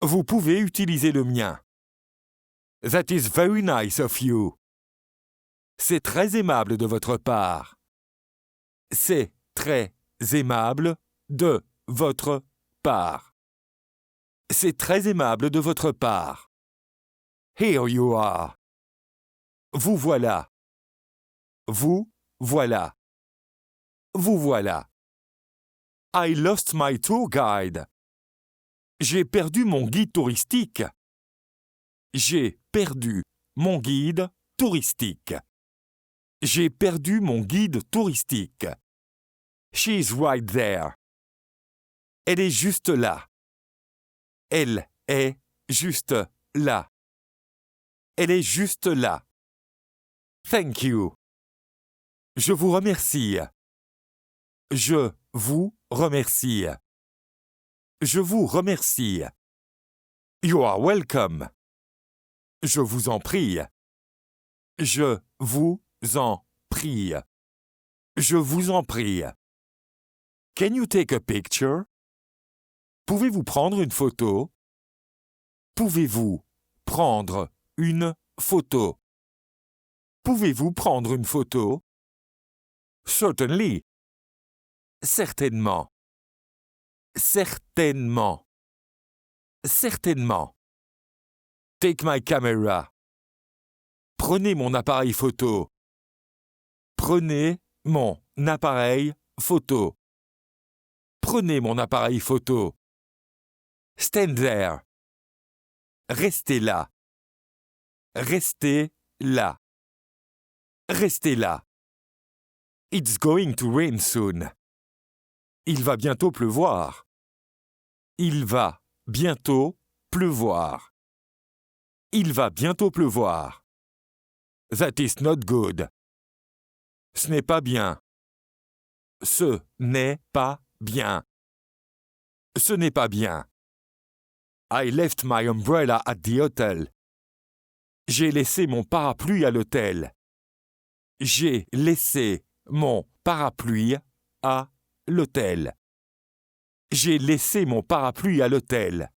Vous pouvez utiliser le mien. That is very nice of you. C'est très aimable de votre part. C'est très aimable de votre part. C'est très aimable de votre part. Here you are. Vous voilà. Vous voilà. Vous voilà. I lost my tour guide. J'ai perdu mon guide touristique. J'ai perdu mon guide touristique. J'ai perdu mon guide touristique. She's right there. Elle est juste là. Elle est juste là. Elle est juste là. Thank you. Je vous remercie. Je vous remercie. Je vous remercie. You are welcome. Je vous en prie. Je vous en prie. Je vous en prie. Can you take a picture? Pouvez-vous prendre une photo? Pouvez-vous prendre une photo? Pouvez-vous prendre une photo? Certainly. Certainement. Certainement. Certainement. Take my camera. Prenez mon appareil photo. Prenez mon appareil photo. Prenez mon appareil photo. Stand there. Restez là. Restez là. Restez là. It's going to rain soon. Il va bientôt pleuvoir. Il va bientôt pleuvoir. Il va bientôt pleuvoir. That is not good. Ce n'est pas bien. Ce n'est pas bien. Ce n'est pas bien. I left my umbrella at the hotel. J'ai laissé mon parapluie à l'hôtel. J'ai laissé mon parapluie à l'hôtel. J'ai laissé mon parapluie à l'hôtel.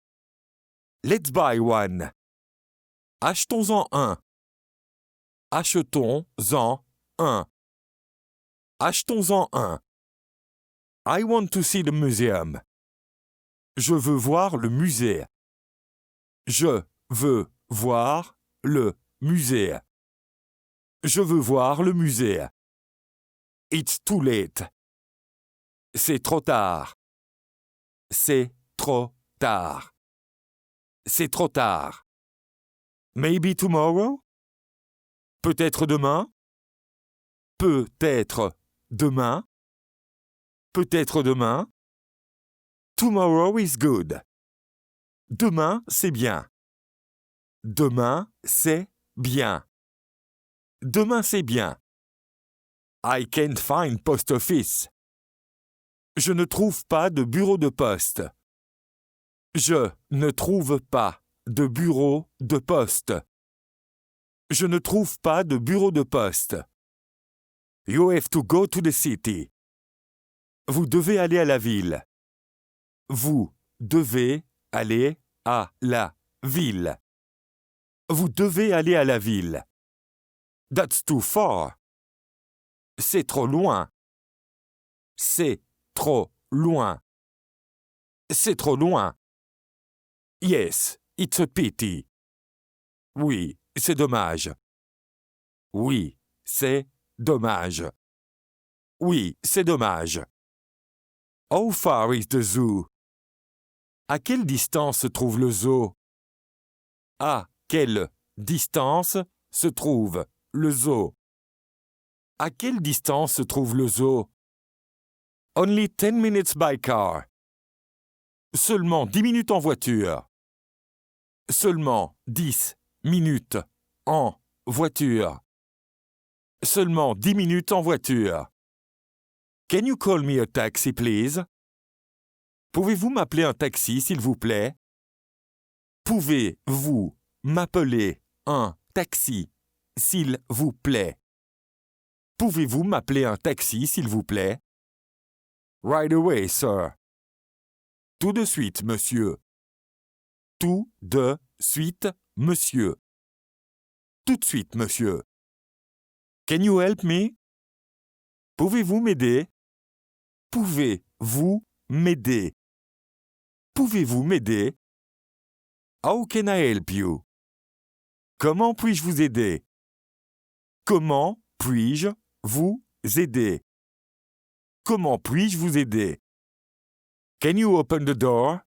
Let's buy one. Achetons-en un. Achetons-en un. Achetons-en un. I want to see the museum. Je veux voir le musée. Je veux voir le musée. Je veux voir le musée. It's too late. C'est trop tard. C'est trop tard. C'est trop tard. Maybe tomorrow? Peut-être demain? Peut-être demain? Peut-être demain? Tomorrow is good. Demain, c'est bien. Demain, c'est bien. Demain, c'est bien. I can't find post office. Je ne trouve pas de bureau de poste. Je ne trouve pas de bureau de poste. Je ne trouve pas de bureau de poste. You have to go to the city. Vous devez aller à la ville. Vous devez aller à la ville. Vous devez aller à la ville. That's too far. C'est trop loin. C'est trop loin. C'est trop loin. Yes, it's a pity. Oui, c'est dommage. Oui, c'est dommage. Oui, c'est dommage. How far is the zoo? À quelle distance se trouve le zoo? À quelle distance se trouve le zoo? À quelle distance se trouve le zoo? Only 10 minutes by car. Seulement 10 minutes en voiture. Seulement 10 minutes en voiture. Seulement 10 minutes en voiture. Can you call me a taxi, please? Pouvez-vous m'appeler un taxi, s'il vous plaît? Pouvez-vous m'appeler un taxi, s'il vous plaît? Pouvez-vous m'appeler un taxi, s'il vous plaît? Right away, sir. Tout de suite, monsieur. Tout de suite, monsieur. Tout de suite, monsieur. Can you help me? Pouvez-vous m'aider? Pouvez-vous m'aider? Pouvez-vous m'aider? How can I help you? Comment puis-je vous aider? Comment puis-je vous aider? Comment puis-je vous aider? Can you open the door?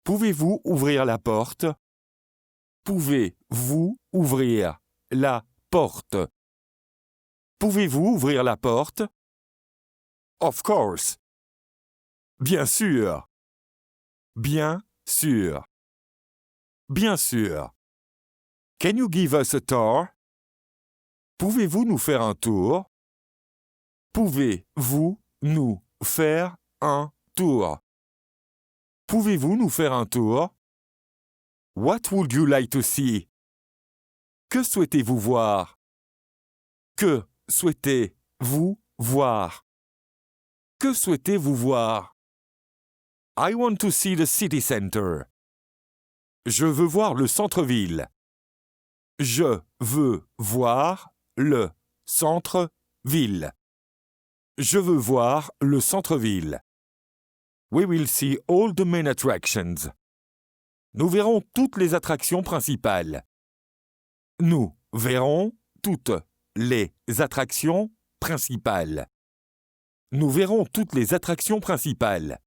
Pouvez-vous ouvrir la porte? Pouvez-vous ouvrir la porte? Pouvez-vous ouvrir la porte? Of course. Bien sûr. Bien sûr. Bien sûr. Can you give us a tour? Pouvez-vous nous faire un tour? Pouvez-vous nous faire un tour? Pouvez-vous nous faire un tour? What would you like to see? Que souhaitez-vous voir? Que souhaitez-vous voir? Que souhaitez-vous voir? I want to see the city center. Je veux voir le centre-ville. Je veux voir le centre-ville. Je veux voir le centre-ville. We will see all the main attractions. Nous verrons toutes les attractions principales. Nous verrons toutes les attractions principales. Nous verrons toutes les attractions principales.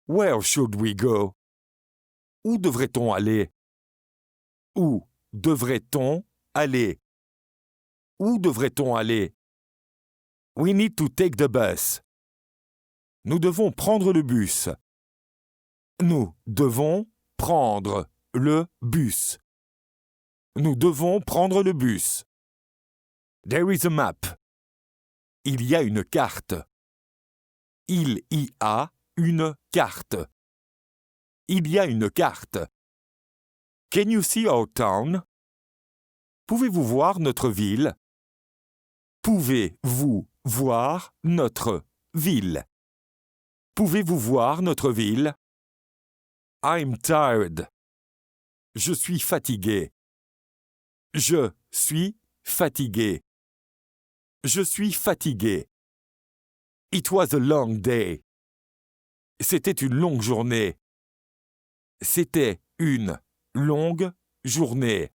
Where should we go? Où devrait-on aller? Où devrait-on aller? Où devrait-on aller? We need to take the bus. Nous devons prendre le bus. Nous devons prendre le bus. Nous devons prendre le bus. There is a map. Il y a une carte. Il y a une carte. Il y a une carte. Can you see our town? Pouvez-vous voir notre ville? Pouvez-vous voir notre ville? Pouvez-vous voir notre ville? I'm tired. Je suis fatigué. Je suis fatigué. Je suis fatigué. It was a long day. C'était une longue journée. C'était une longue journée.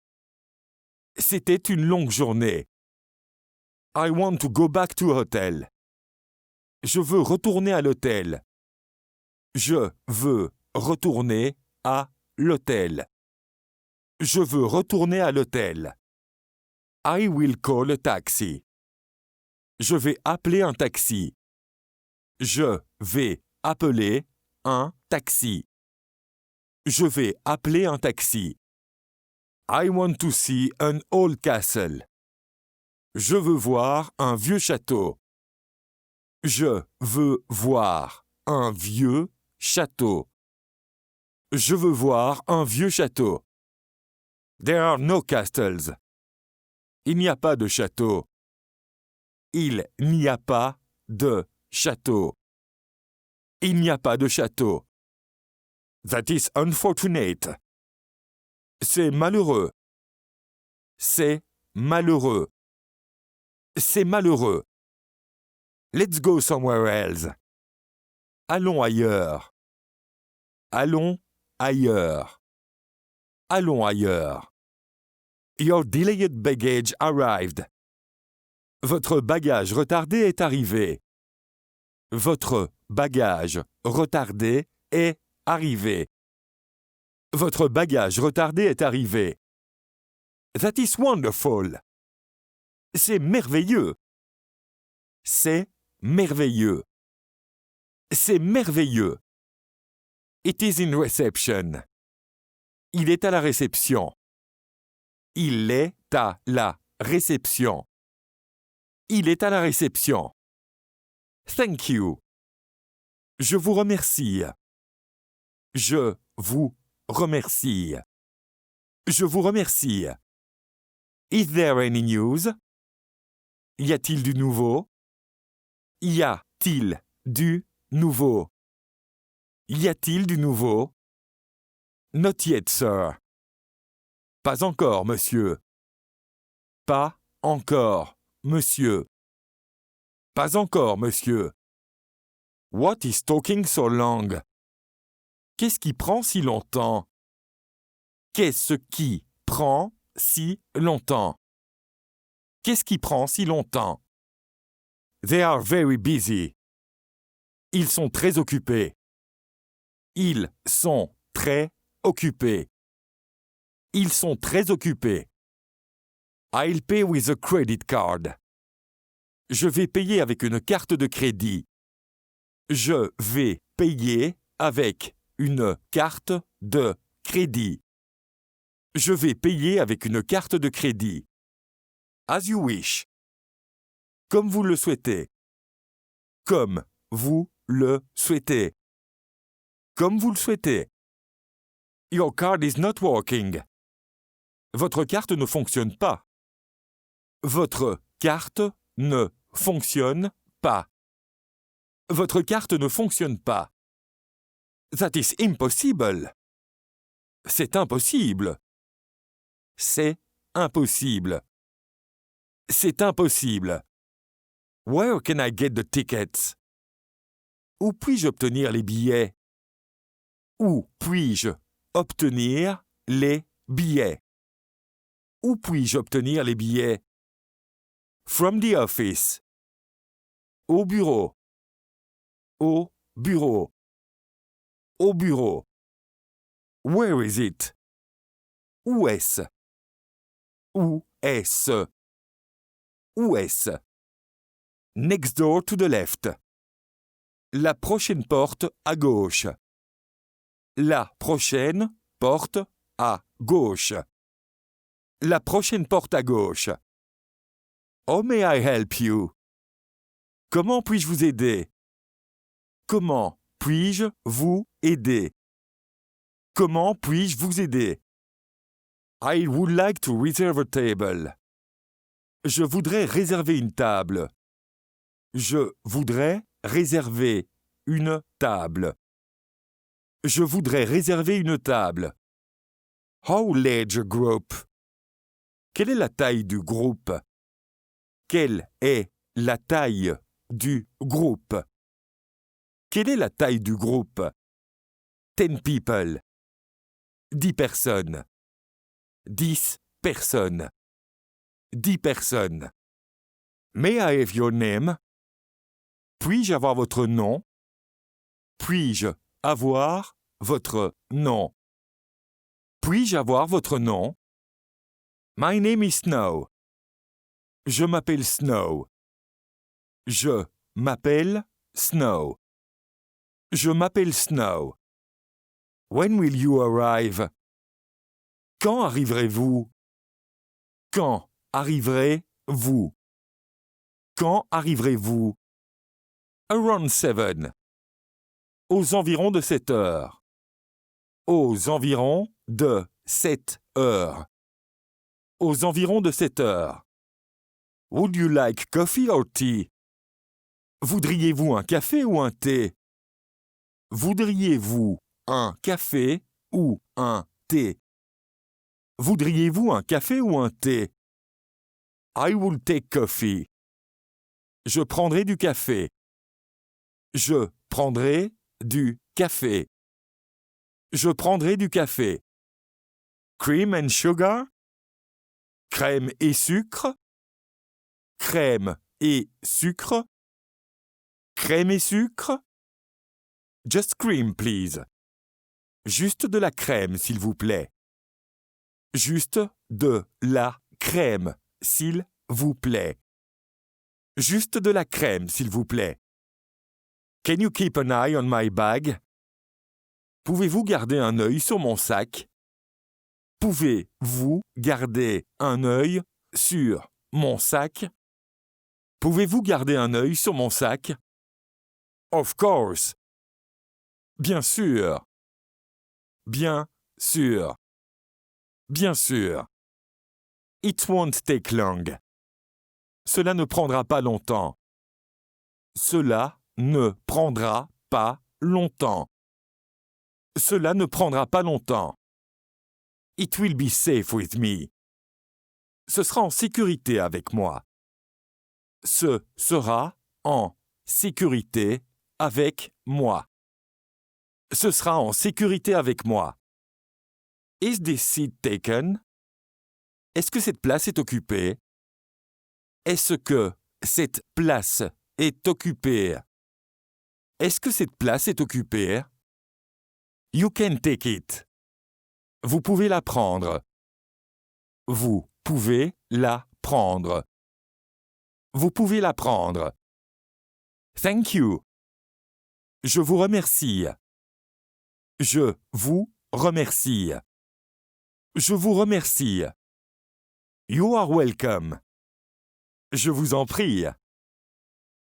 C'était une longue journée. I want to go back to hotel. Je veux retourner à l'hôtel. Je veux retourner à l'hôtel. Je veux retourner à l'hôtel. I will call a taxi. Je vais appeler un taxi. Je vais appeler un taxi. Je vais appeler un taxi. I want to see an old castle. Je veux voir un vieux château. Je veux voir un vieux château. Je veux voir un vieux château. There are no castles. Il n'y a pas de château. Il n'y a pas de château. Il n'y a pas de château. That is unfortunate. C'est malheureux. C'est malheureux. C'est malheureux. Let's go somewhere else. Allons ailleurs. Allons ailleurs. Allons ailleurs. Your delayed baggage arrived. Votre bagage retardé est arrivé. Votre bagage retardé est arrivé. Votre bagage retardé est arrivé. That is wonderful. C'est merveilleux. C'est merveilleux. C'est merveilleux. It is in reception. Il est à la réception. Il est à la réception. Il est à la réception. Thank you. Je vous remercie. Je vous remercie. Je vous remercie. Is there any news? Y a-t-il du nouveau? Y a-t-il du nouveau? Y a-t-il du nouveau? Not yet, sir. Pas encore, monsieur. Pas encore, monsieur. Pas encore, monsieur. What is taking so long? Qu'est-ce qui prend si longtemps? Qu'est-ce qui prend si longtemps? Qu'est-ce qui prend si longtemps? They are very busy. Ils sont très occupés. Ils sont très occupés. Ils sont très occupés. I'll pay with a credit card. Je vais payer avec une carte de crédit. Je vais payer avec une carte de crédit. Je vais payer avec une carte de crédit. As you wish. Comme vous le souhaitez. Comme vous le souhaitez. Comme vous le souhaitez. Your card is not working. Votre carte ne fonctionne pas. Votre carte ne fonctionne pas. Votre carte ne fonctionne pas. That is impossible. C'est impossible. C'est impossible. C'est impossible. Where can I get the tickets? Où puis-je obtenir les billets? Où puis-je obtenir les billets? Où puis-je obtenir les billets? From the office. Au bureau. Au bureau. Au bureau. Where is it? Où est-ce? Où est-ce? Où est-ce? Next door to the left. La prochaine porte à gauche. La prochaine porte à gauche. La prochaine porte à gauche. How may I help you? Comment puis-je vous aider? Comment puis-je vous aider? Comment puis-je vous aider? I would like to reserve a table. Je voudrais réserver une table. Je voudrais réserver une table. Je voudrais réserver une table. How large a group? Quelle est la taille du groupe? Quelle est la taille du groupe? Quelle est la taille du groupe? 10 people. 10 personnes. 10 personnes. 10 personnes. May I have your name? Puis-je avoir votre nom? Puis-je avoir votre nom? Puis-je avoir votre nom? My name is Snow. Je m'appelle Snow. Je m'appelle Snow. Je m'appelle Snow. When will you arrive? Quand arriverez-vous? Quand arriverez-vous? Quand arriverez-vous? Around 7. Aux environs de 7 heures. Aux environs de 7 heures. Aux environs de 7 heures. Would you like coffee or tea? Voudriez-vous un café ou un thé? Voudriez-vous un café ou un thé? Voudriez-vous un café ou un thé? I will take coffee. Je prendrai du café. Je prendrai du café. Je prendrai du café. Cream and sugar? Crème et sucre? Crème et sucre? Crème et sucre? Just cream, please. Juste de la crème, s'il vous plaît. Juste de la crème, s'il vous plaît. Juste de la crème, s'il vous plaît. Can you keep an eye on my bag? Pouvez-vous garder un œil sur mon sac? Pouvez-vous garder un œil sur mon sac? Pouvez-vous garder un œil sur mon sac? Of course. Bien sûr. Bien sûr. Bien sûr. It won't take long. Cela ne prendra pas longtemps. Cela ne prendra pas longtemps. Cela ne prendra pas longtemps. It will be safe with me. Ce sera en sécurité avec moi. Ce sera en sécurité avec moi. Ce sera en sécurité avec moi. Is this seat taken? Est-ce que cette place est occupée? Est-ce que cette place est occupée? Est-ce que cette place est occupée? You can take it. Vous pouvez la prendre. Vous pouvez la prendre. Vous pouvez la prendre. Thank you. Je vous remercie. Je vous remercie. Je vous remercie. You are welcome. Je vous en prie.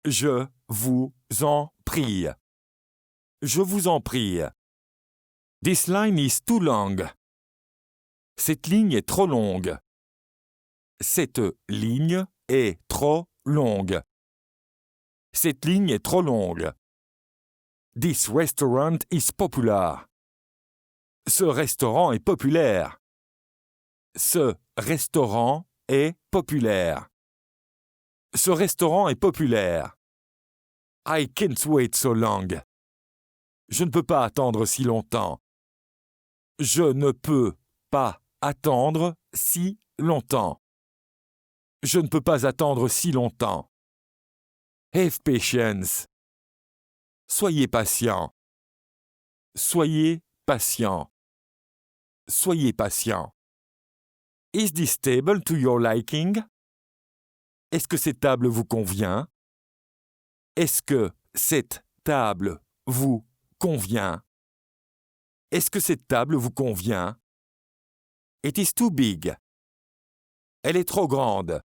Je vous en prie. Je vous en prie. This line is too long. Cette ligne est trop longue. Cette ligne est trop longue. Cette ligne est trop longue. This restaurant is popular. Ce restaurant est populaire. Ce restaurant est populaire. Ce restaurant est populaire. I can't wait so long. Je ne peux pas attendre si longtemps. Je ne peux pas attendre si longtemps. Je ne peux pas attendre si longtemps. Have patience. Soyez patient. Soyez patient. Soyez patient. Is this table to your liking? Est-ce que cette table vous convient? Est-ce que cette table vous convient? Est-ce que cette table vous convient? It is too big. Elle est trop grande.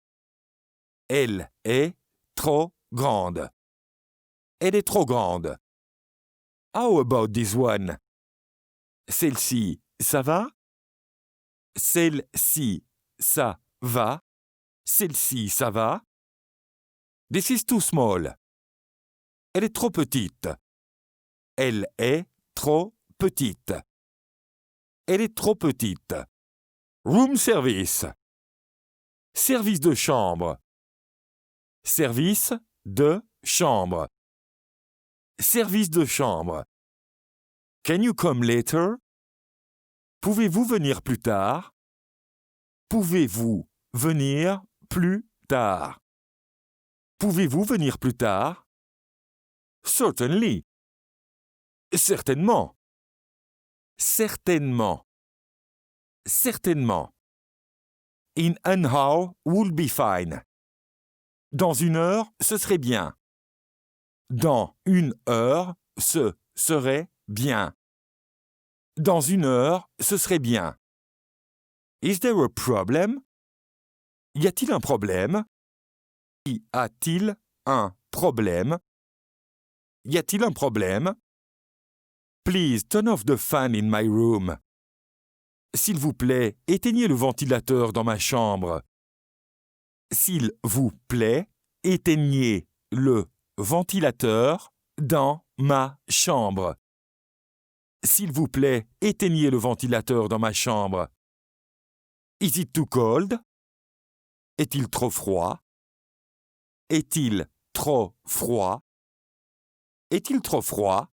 Elle est trop grande. Elle est trop grande. How about this one? Celle-ci, ça va? Celle-ci, ça va? Celle-ci, ça va? This is too small. Elle est trop petite. Elle est trop petite. Elle est trop petite. Room service. Service de chambre. Service de chambre. Service de chambre. Can you come later? Pouvez-vous venir plus tard? Pouvez-vous venir plus tard? Pouvez-vous venir plus tard? Certainly. Certainement. Certainement. Certainement. In an hour will be fine. Dans une heure, ce serait bien. Dans une heure, ce serait bien. Dans une heure, ce serait bien. Is there a problem? Y a-t-il un problème? Y a-t-il un problème? Y a-t-il un problème? Please turn off the fan in my room. S'il vous plaît, éteignez le ventilateur dans ma chambre. S'il vous plaît, éteignez le ventilateur dans ma chambre. S'il vous plaît, éteignez le ventilateur dans ma chambre. Is it too cold? Est-il trop froid? Est-il trop froid? Est-il trop froid?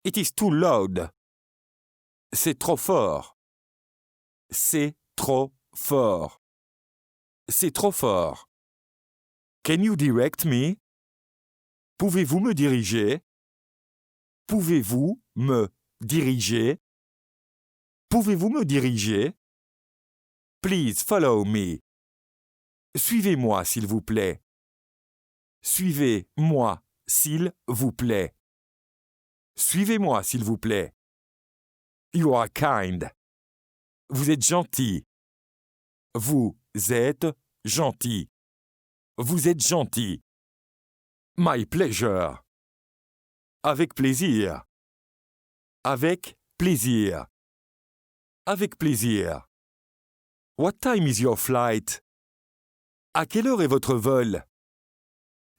It is too loud. C'est trop fort. C'est trop fort. C'est trop fort. Can you direct me? Pouvez-vous me diriger? Pouvez-vous me diriger? Pouvez-vous me diriger? Please follow me. Suivez-moi, s'il vous plaît. Suivez-moi, s'il vous plaît. Suivez-moi, s'il vous plaît. You are kind. Vous êtes gentil. Vous êtes gentil. Vous êtes gentil. My pleasure. Avec plaisir. Avec plaisir. Avec plaisir. What time is your flight? À quelle heure est votre vol?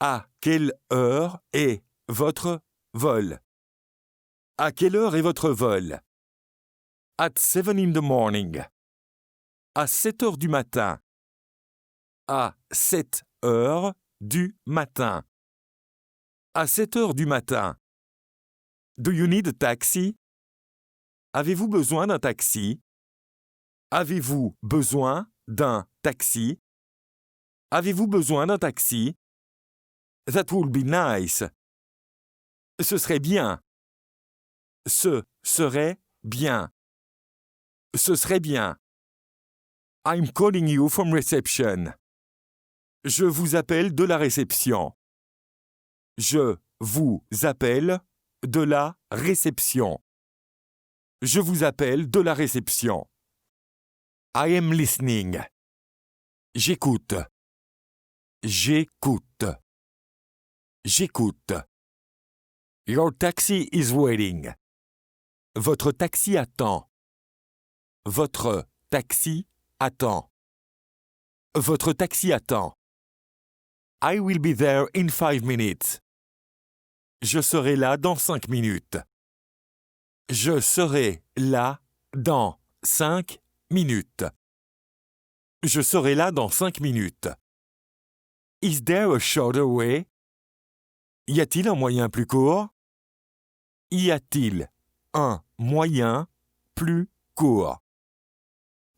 À quelle heure est votre vol? À quelle heure est votre vol? At 7 in the morning. À 7 heures du matin. À 7 heures du matin. À 7 heures du matin. Do you need a taxi? Avez-vous besoin d'un taxi? Avez-vous besoin d'un taxi? Avez-vous besoin d'un taxi? That would be nice. Ce serait bien. Ce serait bien. Ce serait bien. I'm calling you from reception. Je vous appelle de la réception. Je vous appelle de la réception. Je vous appelle de la réception. I am listening. J'écoute. J'écoute. J'écoute. Your taxi is waiting. Votre taxi attend. Votre taxi attend. Votre taxi attend. I will be there in 5 minutes. Je serai là dans 5 minutes. Je serai là dans 5 minutes. Je serai là dans 5 minutes. Is there a shorter way? Y a-t-il un moyen plus court? Y a-t-il un moyen plus court?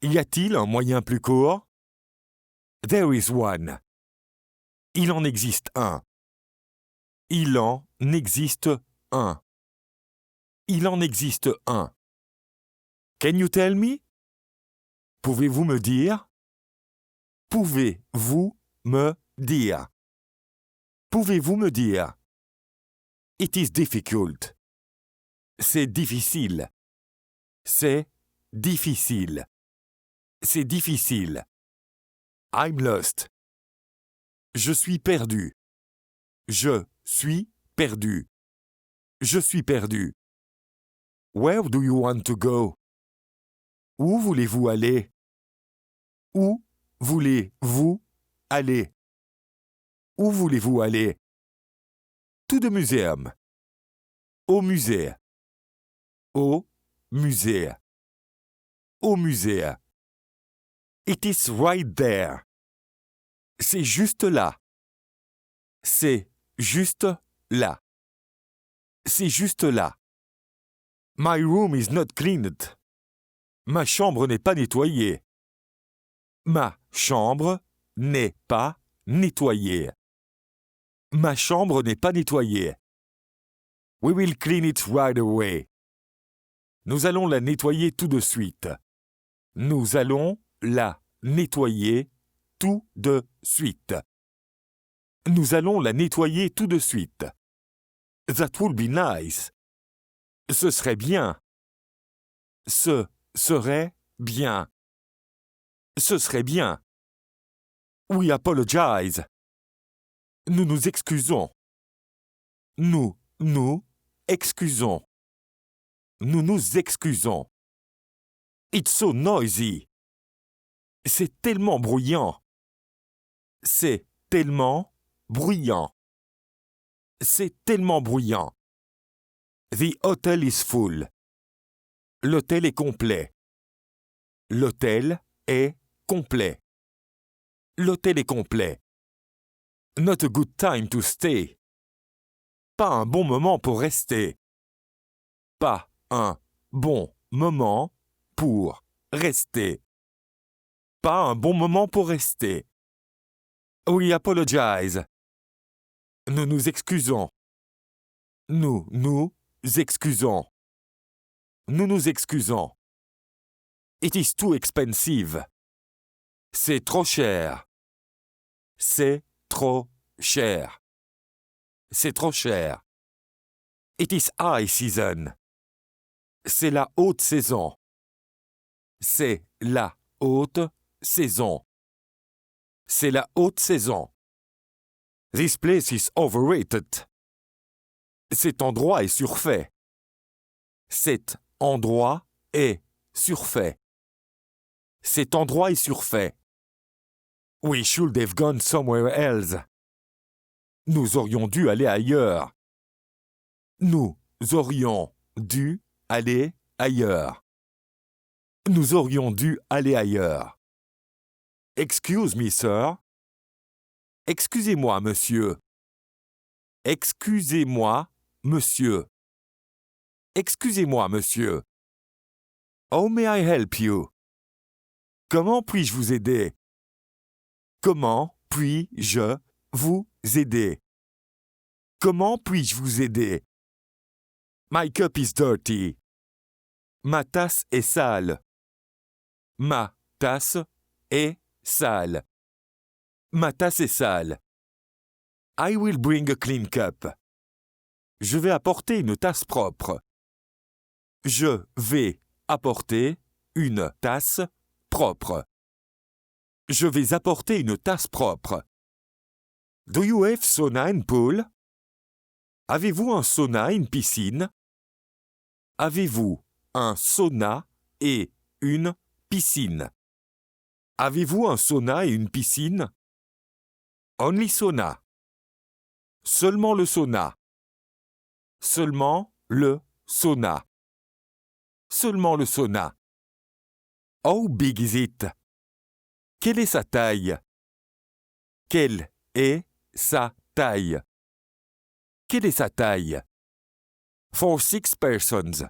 Y a-t-il un moyen plus court? There is one. Il en existe un. Il en existe un. Il en existe un. Can you tell me? Pouvez-vous me dire? Pouvez-vous me dire? Pouvez-vous me dire? It is difficult. C'est difficile. C'est difficile. C'est difficile. I'm lost. Je suis perdu. Je suis perdu. Je suis perdu. Where do you want to go? Où voulez-vous aller? Où voulez-vous aller? Où voulez-vous aller? To the museum. Au musée. Au musée. Au musée. It is right there. C'est juste là. C'est juste là. C'est juste là. My room is not cleaned. Ma chambre n'est pas nettoyée. Ma chambre n'est pas nettoyée. Ma chambre n'est pas nettoyée. We will clean it right away. Nous allons la nettoyer tout de suite. Nous allons la nettoyer tout de suite. Nous allons la nettoyer tout de suite. That would be nice. Ce serait bien. Ce serait bien. Ce serait bien. We apologize. Nous nous excusons. Nous nous excusons. Nous nous excusons. It's so noisy. C'est tellement bruyant. C'est tellement bruyant. C'est tellement bruyant. The hotel is full. L'hôtel est complet. L'hôtel est complet. L'hôtel est complet. Not a good time to stay. Pas un bon moment pour rester. Pas un bon moment pour rester. Pas un bon moment pour rester. We apologize. Nous nous excusons. Nous nous excusons. Nous nous excusons. It is too expensive. C'est trop cher. C'est trop cher. C'est trop cher. It is high season. C'est la haute saison. C'est la haute saison. C'est la haute saison. This place is overrated. Cet endroit est surfait. Cet endroit est surfait. Cet endroit est surfait. We should have gone somewhere else. Nous aurions dû aller ailleurs. Nous aurions dû aller ailleurs. Nous aurions dû aller ailleurs. Excuse me, sir. Excusez-moi, monsieur. Excusez-moi, monsieur. Excusez-moi, monsieur. How may I help you? Comment puis-je vous aider? Comment puis-je vous aider? Comment puis-je vous aider? My cup is dirty. Ma tasse est sale. Ma tasse est sale. Ma tasse est sale. I will bring a clean cup. Je vais apporter une tasse propre. Je vais apporter une tasse propre. Je vais apporter une tasse propre. Do you have sauna and pool? Avez-vous un sauna et une piscine? Avez-vous un sauna et une piscine? Avez-vous un sauna et une piscine? Only sauna. Seulement le sauna. Seulement le sauna. Seulement le sauna. How big is it? Quelle est sa taille? Quelle est sa taille? Quelle est sa taille? For 6 persons.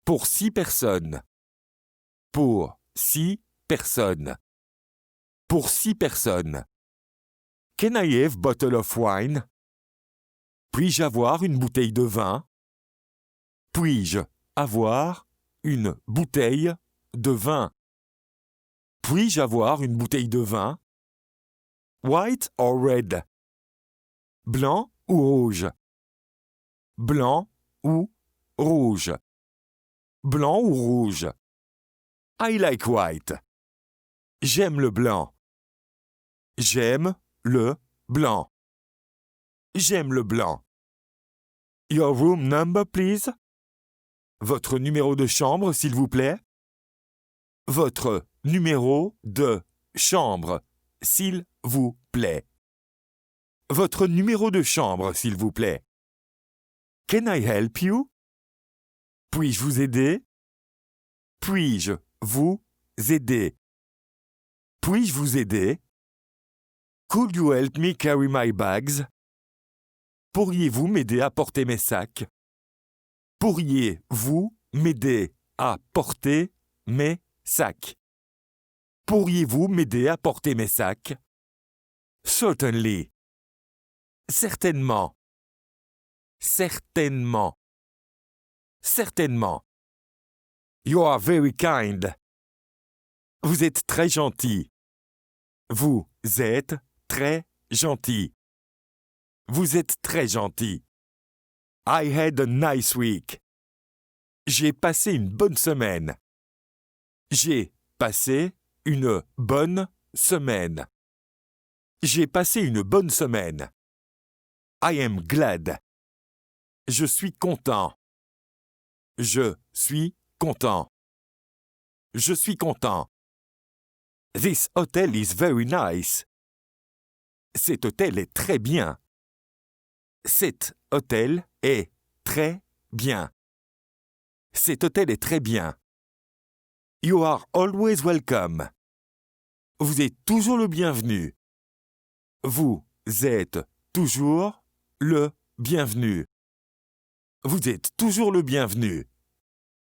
Pour 6 personnes. Pour 6 personnes. Pour 6 personnes. Can I have bottle of wine? Puis-je avoir une bouteille de vin? Puis-je avoir une bouteille de vin? Puis-je avoir une bouteille de vin? White or red? Blanc ou rouge? Blanc ou rouge? Blanc ou rouge? I like white. J'aime le blanc. J'aime le blanc. J'aime le blanc. Your room number, please? Votre numéro de chambre, s'il vous plaît. Votre numéro de chambre, s'il vous plaît. Votre numéro de chambre, s'il vous plaît. Can I help you? Puis-je vous aider? Puis-je vous aider? Puis-je vous aider? Could you help me carry my bags? Pourriez-vous m'aider à porter mes sacs? Pourriez-vous m'aider à porter mes sacs? Pourriez-vous m'aider à porter mes sacs? Certainly. Certainement. Certainement. Certainement. You are very kind. Vous êtes très gentil. Vous êtes très gentil. Vous êtes très gentil. I had a nice week. J'ai passé une bonne semaine. J'ai passé une bonne semaine. J'ai passé une bonne semaine. I am glad. Je suis content. Je suis content. Je suis content. This hotel is very nice. Cet hôtel est très bien. Cet hôtel est très bien. Cet hôtel est très bien. You are always welcome. Vous êtes toujours le bienvenu. Vous êtes toujours le bienvenu. Vous êtes toujours le bienvenu.